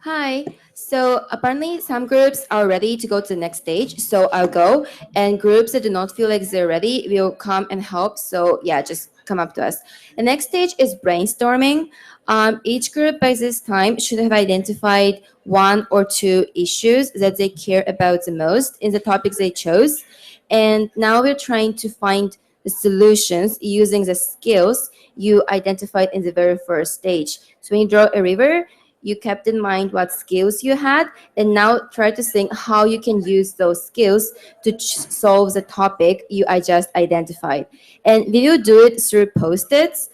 Hi. So apparently some groups are ready to go to the next stage. So I'll go, and groups that do not feel like they're ready will come and help. So yeah, just come up to us. The next stage is brainstorming. Each group by this time should have identified one or two issues that they care about the most in the topics they chose. And now we're trying to find the solutions using the skills you identified in the very first stage. So when you draw a river, you kept in mind what skills you had, and now try to think how you can use those skills to solve the topic I just identified. And we will do it through post-its.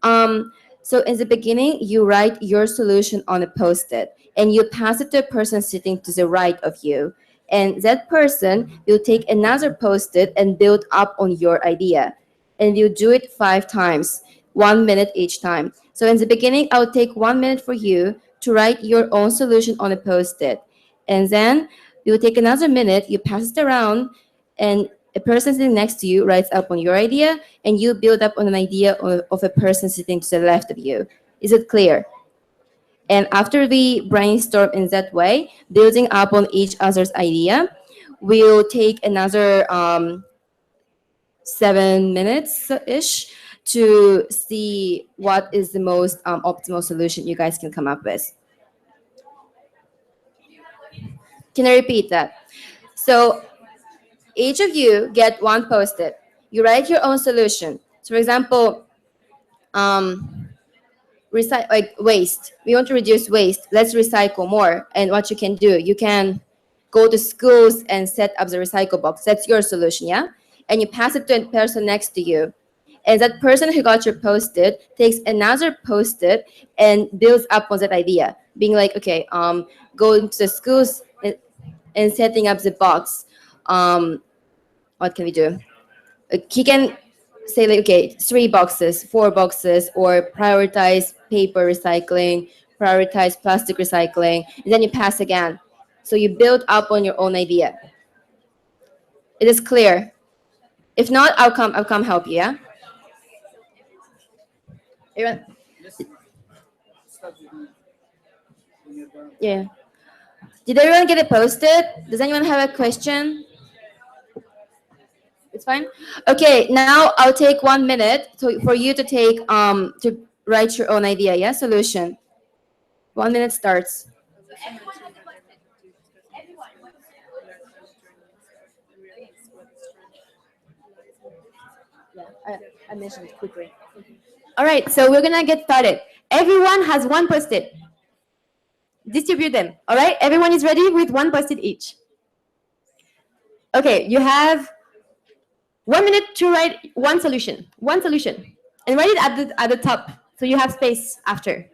So in the beginning, you write your solution on a post-it, and you pass it to a person sitting to the right of you. And that person will take another post-it and build up on your idea. And you do it 5 times, 1 minute each time. So in the beginning, I'll take 1 minute for you to write your own solution on a post-it. And then you will take another minute, you pass it around, and a person sitting next to you writes up on your idea, and you build up on an idea of a person sitting to the left of you. Is it clear? And after we brainstorm in that way, building up on each other's idea, we'll take another 7 minutes-ish to see what is the most optimal solution you guys can come up with. Can I repeat that? So each of you get one post-it. You write your own solution. So for example, like waste. We want to reduce waste. Let's recycle more. And what you can do, you can go to schools and set up the recycle box. That's your solution, yeah? And you pass it to a person next to you. And that person who got your post-it takes another post-it and builds up on that idea, being like, okay, going to the schools and setting up the box. What can we do? He can say like, okay, 3 boxes, 4 boxes, or prioritize paper recycling, prioritize plastic recycling, and then you pass again. So you build up on your own idea. It is clear. If not, I'll come help you, yeah? Everyone? Yeah. Did everyone get it posted? Does anyone have a question? It's fine? Okay, now I'll take 1 minute for you to take to write your own idea, yeah? Solution. 1 minute starts. Yeah, I mentioned it quickly. All right, so we're gonna get started. Everyone has one post-it. Distribute them. All right, everyone is ready with one post-it each. Okay, you have 1 minute to write one solution, and write it at the top so you have space after.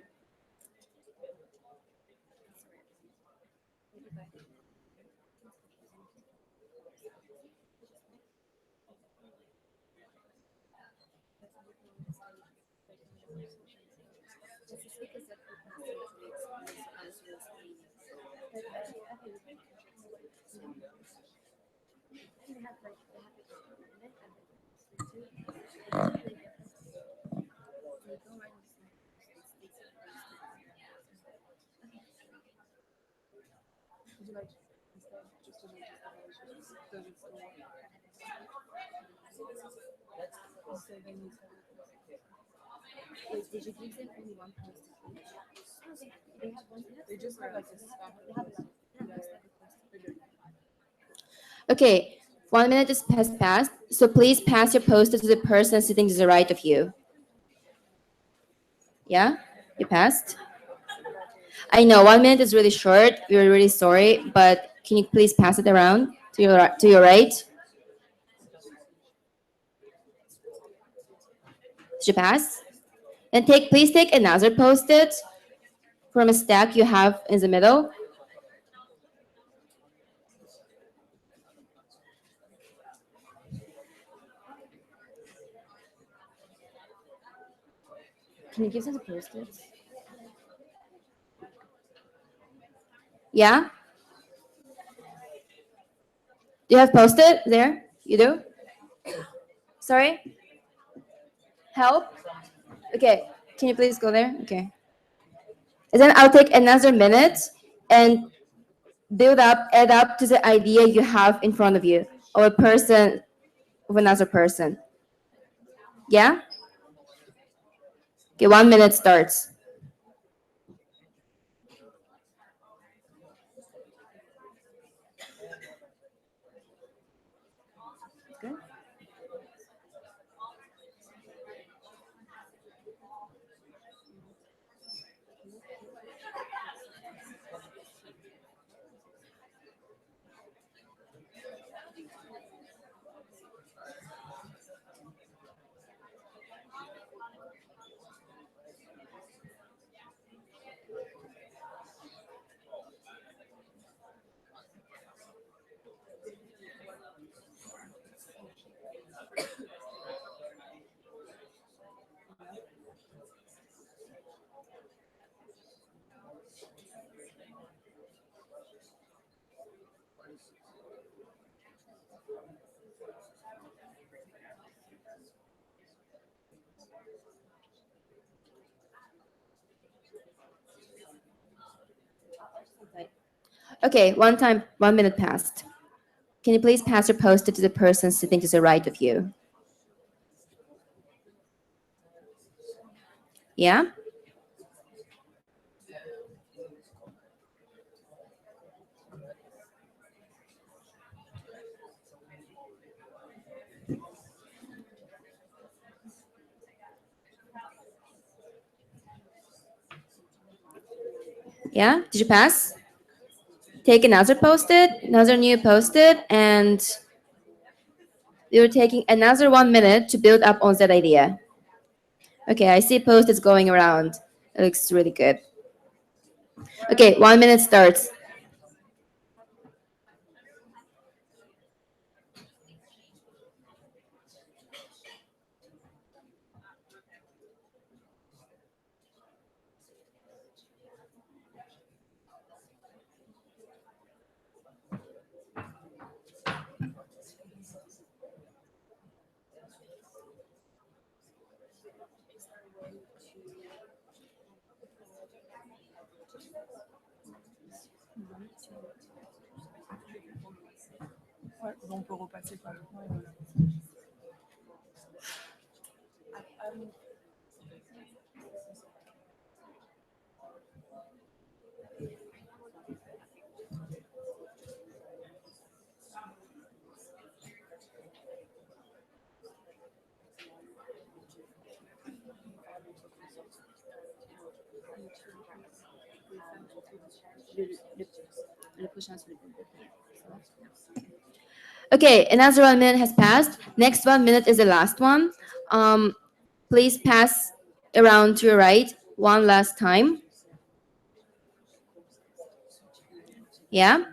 Did you give them only one post each? They just have like Okay, 1 minute just has passed, so please pass your poster to the person sitting to the right of you. Yeah, you passed? I know 1 minute is really short. We're really sorry, but can you please pass it around to your right? Did you pass? And please take another post-it from a stack you have in the middle. Can you give us the post-its? Yeah? Do you have post-it there? You do? Sorry? Help? Okay, can you please go there? Okay. And then I'll take another minute and add up to the idea you have in front of you, or a person of another person. Yeah? Okay, 1 minute starts. Good. Okay, 1 minute passed. Can you please pass your post-it to the person sitting to the right of you? Yeah? Yeah? Did you pass? Take another post-it, another new post-it, and you're taking another 1 minute to build up on that idea. Okay, I see post-its going around. It looks really good. Okay, 1 minute starts. Ouais, on peut repasser par là. Le prochain sur le Okay, another 1 minute has passed. Next 1 minute is the last one. Please pass around to your right one last time. Yeah?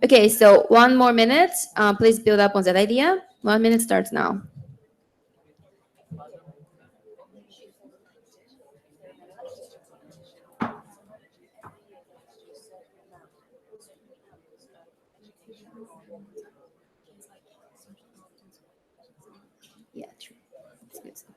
Okay, so 1 more minute. Please build up on that idea. 1 minute starts now. Yeah, true. That's good.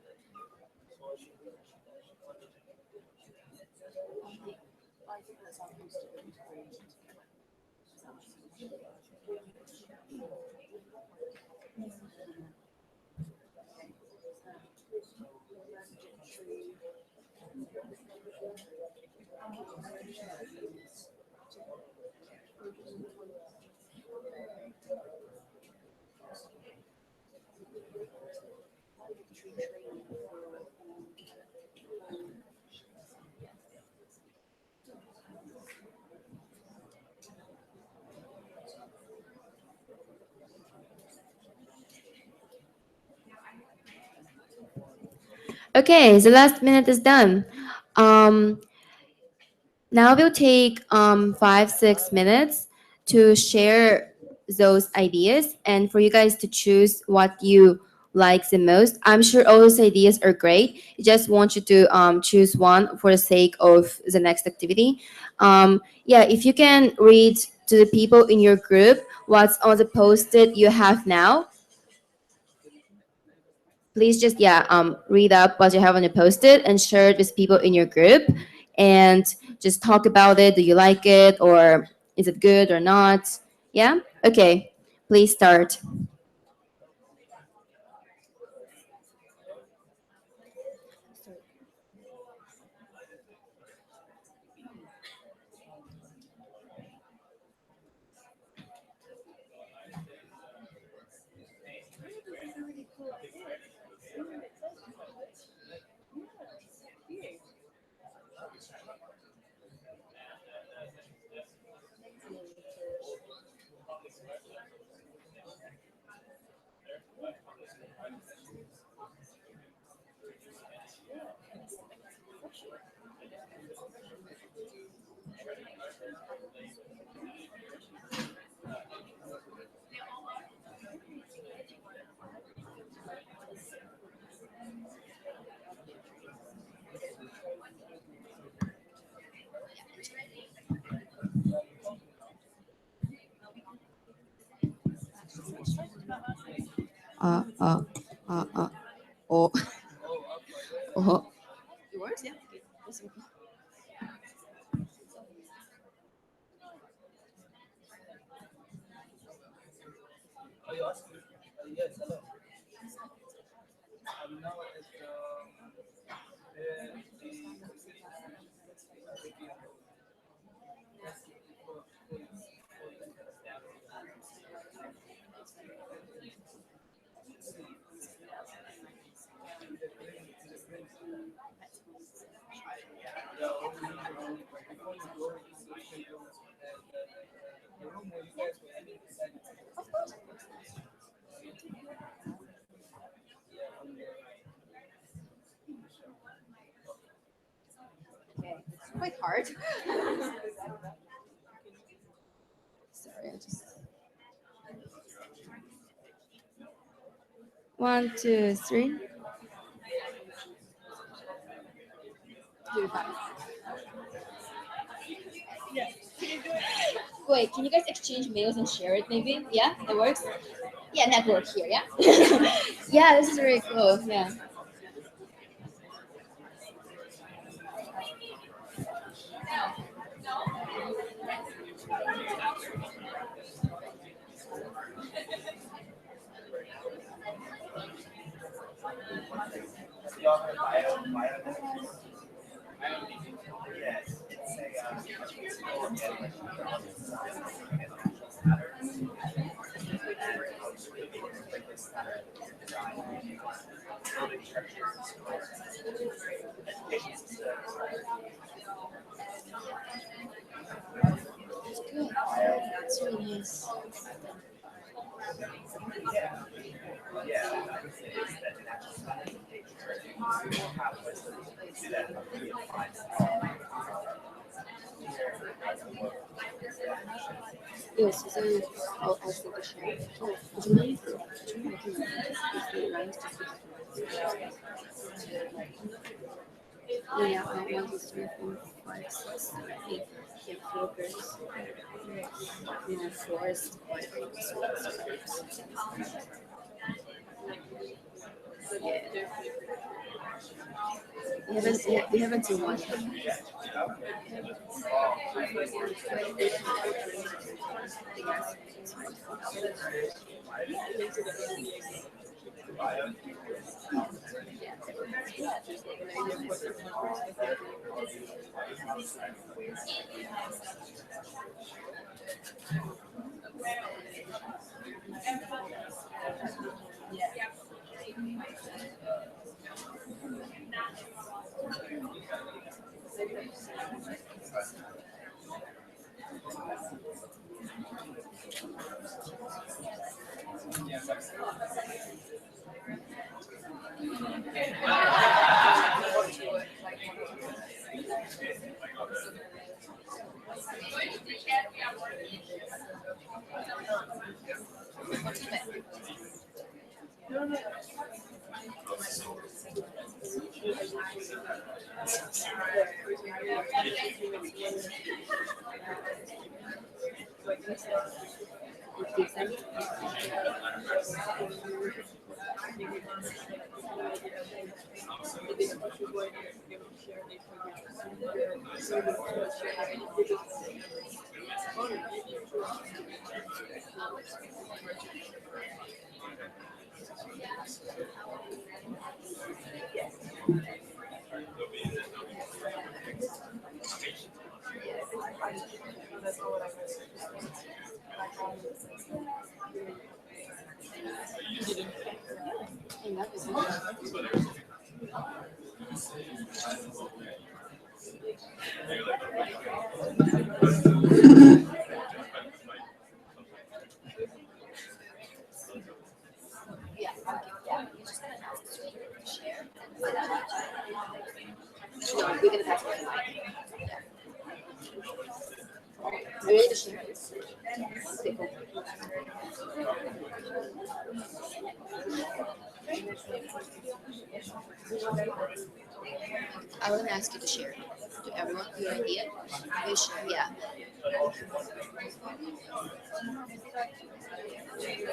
Okay, the last minute is done. Now we'll take 5-6 minutes to share those ideas and for you guys to choose what you like the most. I'm sure all those ideas are great. I just want you to choose one for the sake of the next activity. Yeah, if you can read to the people in your group what's on the post-it you have now, please just read up what you have on the post-it and share it with people in your group and just talk about it. Do you like it or is it good or not? Yeah? Okay, please start. Oh. Oh. It works, yeah. Yes, hello. I'm now at It's quite hard. Sorry, I just. 1, 2, 3. 2 to 5. Wait, can you guys exchange mails and share it maybe? Yeah, that works? Yeah, network here, yeah? Yeah, this is really cool, yeah. Yes, it's a That's really nice. Yes, so I'll ask the question. Would you mind yeah, I want to start from 5, 6, 8. Yeah, 4 girls. No, forest. We haven't seen one. We're gonna pass it. Are you ready to share this? Okay, cool. I want to ask you to share to everyone your idea. You share, yeah.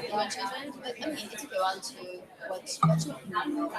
You want to change it? But I mean, it's okay. On to what's your opinion?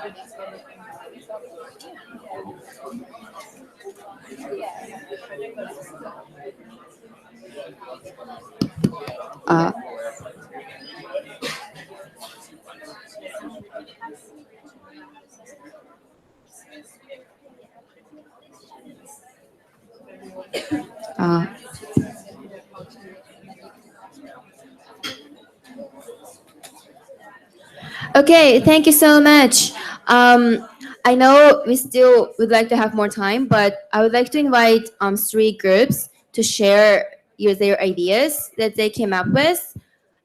Okay, thank you so much. I know we still would like to have more time, but I would like to invite 3 groups to share their ideas that they came up with.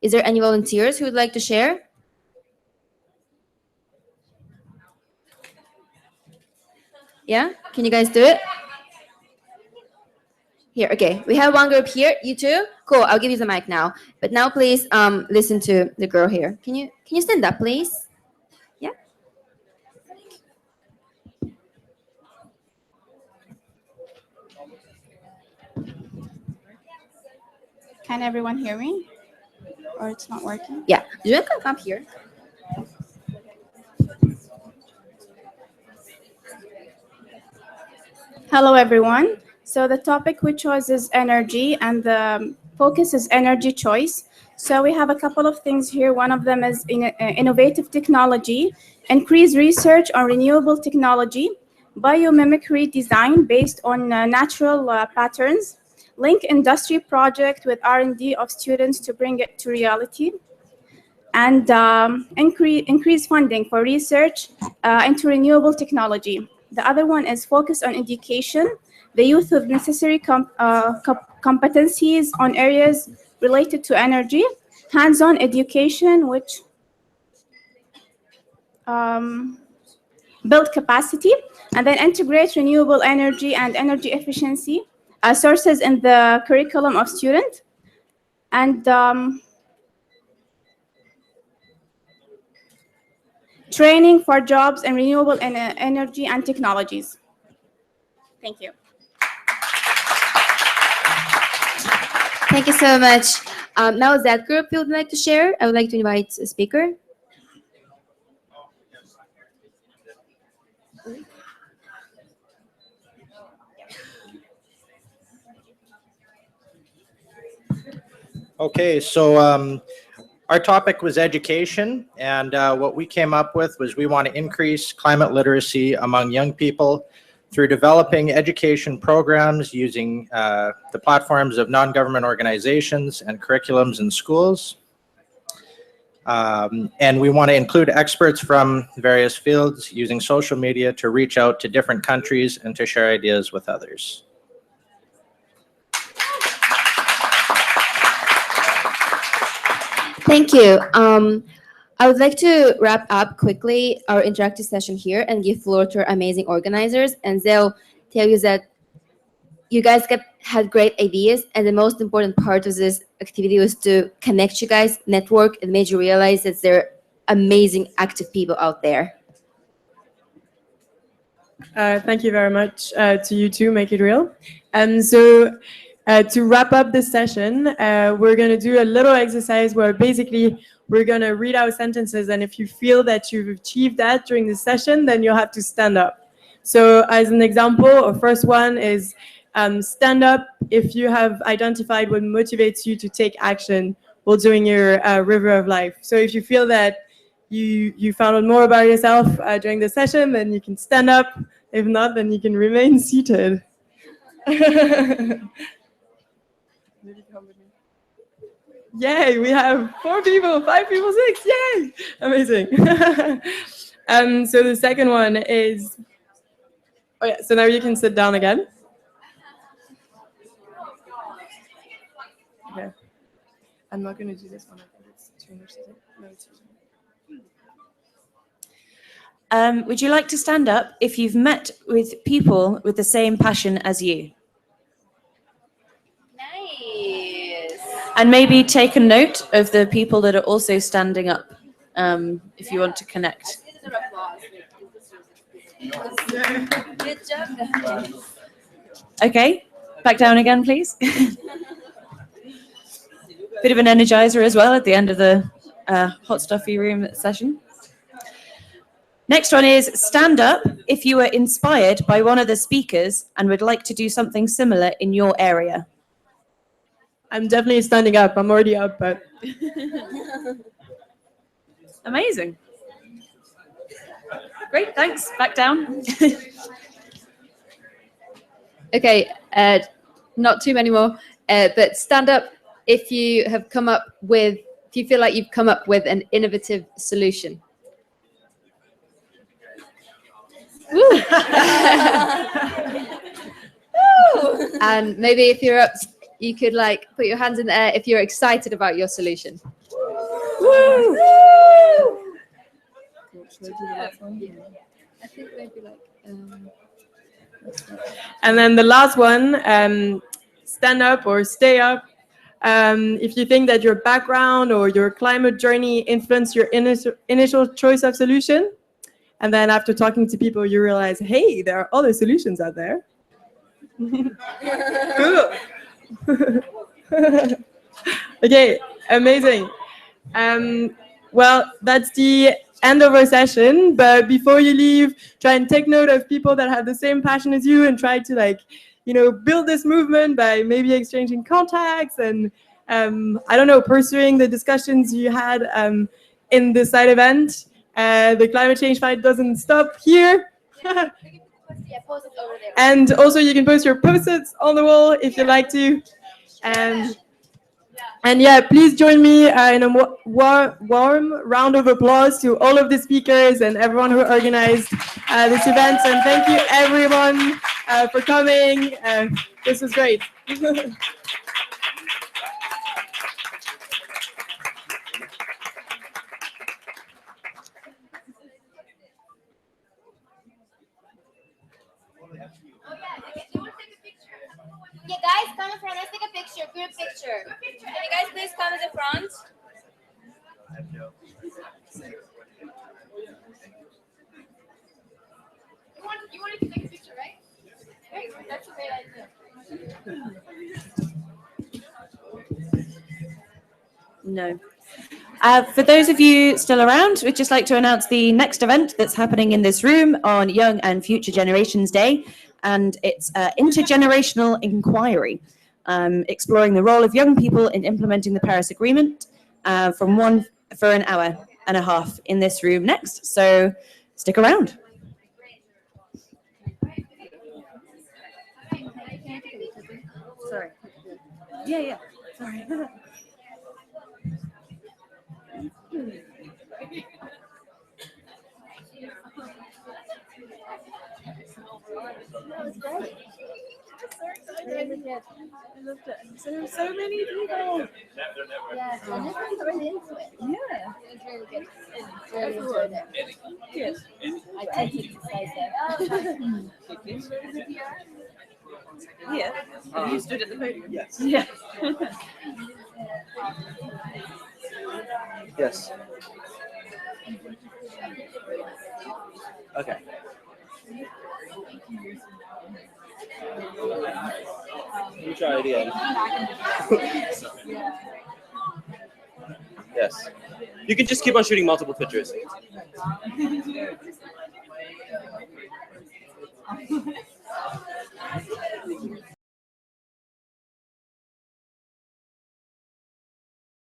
Is there any volunteers who would like to share? Yeah, can you guys do it? Here, okay. We have one group here. You too? Cool. I'll give you the mic now. But now, please listen to the girl here. Can you stand up, please? Yeah. Can everyone hear me? Or it's not working? Yeah. Do you want to come up here? Hello, everyone. So the topic we chose is energy, and the focus is energy choice. So we have a couple of things here. One of them is innovative technology, increase research on renewable technology, biomimicry design based on natural patterns, link industry project with R&D of students to bring it to reality. and increase funding for research into renewable technology. The other one is focus on education, the youth with necessary competencies on areas related to energy, hands-on education, which build capacity, and then integrate renewable energy and energy efficiency sources in the curriculum of students, and training for jobs in renewable energy and technologies. Thank you. Thank you so much. Now that group would like to share. I would like to invite a speaker. Okay, so our topic was education, and what we came up with was we want to increase climate literacy among young people through developing education programs using the platforms of non-government organizations and curriculums in schools. And we want to include experts from various fields using social media to reach out to different countries and to share ideas with others. Thank you. I would like to wrap up quickly our interactive session here and give floor to our amazing organizers, and they'll tell you that you guys had great ideas, and the most important part of this activity was to connect you guys, network, and made you realize that there are amazing, active people out there. Thank you very much to you too, Make It Real. So to wrap up this session, we're going to do a little exercise where basically we're going to read out sentences, and if you feel that you've achieved that during the session, then you'll have to stand up. So as an example, our first one is stand up if you have identified what motivates you to take action while doing your River of Life. So if you feel that you found out more about yourself during the session, then you can stand up. If not, then you can remain seated. Yay, we have 4 people, 5 people, 6, yay! Amazing. So the second one is, oh yeah, so now you can sit down again. Okay. I'm not going to do this one, I think it's too much. No, it's too Would you like to stand up if you've met with people with the same passion as you? Nice. And maybe take a note of the people that are also standing up, if you want to connect. Good job. Okay, back down again, please. Bit of an energizer as well at the end of the hot stuffy room session. Next one is stand up if you were inspired by one of the speakers and would like to do something similar in your area. I'm definitely standing up. I'm already up, but amazing. Great, thanks. Back down. Okay, not too many more, but stand up if you have come up with, if you feel like you've come up with an innovative solution. Woo. And maybe if you're up, you could like put your hands in the air if you're excited about your solution. Woo. I think maybe like. And then the last one, stand up or stay up. If you think that your background or your climate journey influenced your initial choice of solution, and then after talking to people, you realize, hey, there are other solutions out there. Cool. Okay, amazing. Well, that's the end of our session, but before you leave, try and take note of people that have the same passion as you and try to build this movement by maybe exchanging contacts and I don't know, pursuing the discussions you had in the side event. The climate change fight doesn't stop here. And also you can post your post-its on the wall if you like to. And And yeah, please join me in a warm round of applause to all of the speakers and everyone who organized this event. And thank you everyone for coming. This was great. Yeah, guys, come in front. Let's take a picture, group picture. Can you guys please come to the front? You wanted to take a picture, right? Great, that's a great idea. No. For those of you still around, we'd just like to announce the next event that's happening in this room on Young and Future Generations Day, and it's Intergenerational Inquiry, exploring the role of young people in implementing the Paris Agreement for an hour and a half in this room next. So stick around. Sorry. Yeah. Sorry. So many people. Yeah, and everyone's really into it. Yeah. It's really good. Really enjoyed it. Yes. I tempted to say so. Yeah. You stood at the podium. Yes. Yeah. Yes. Okay. You try it again. Yes. You can just keep on shooting multiple pictures.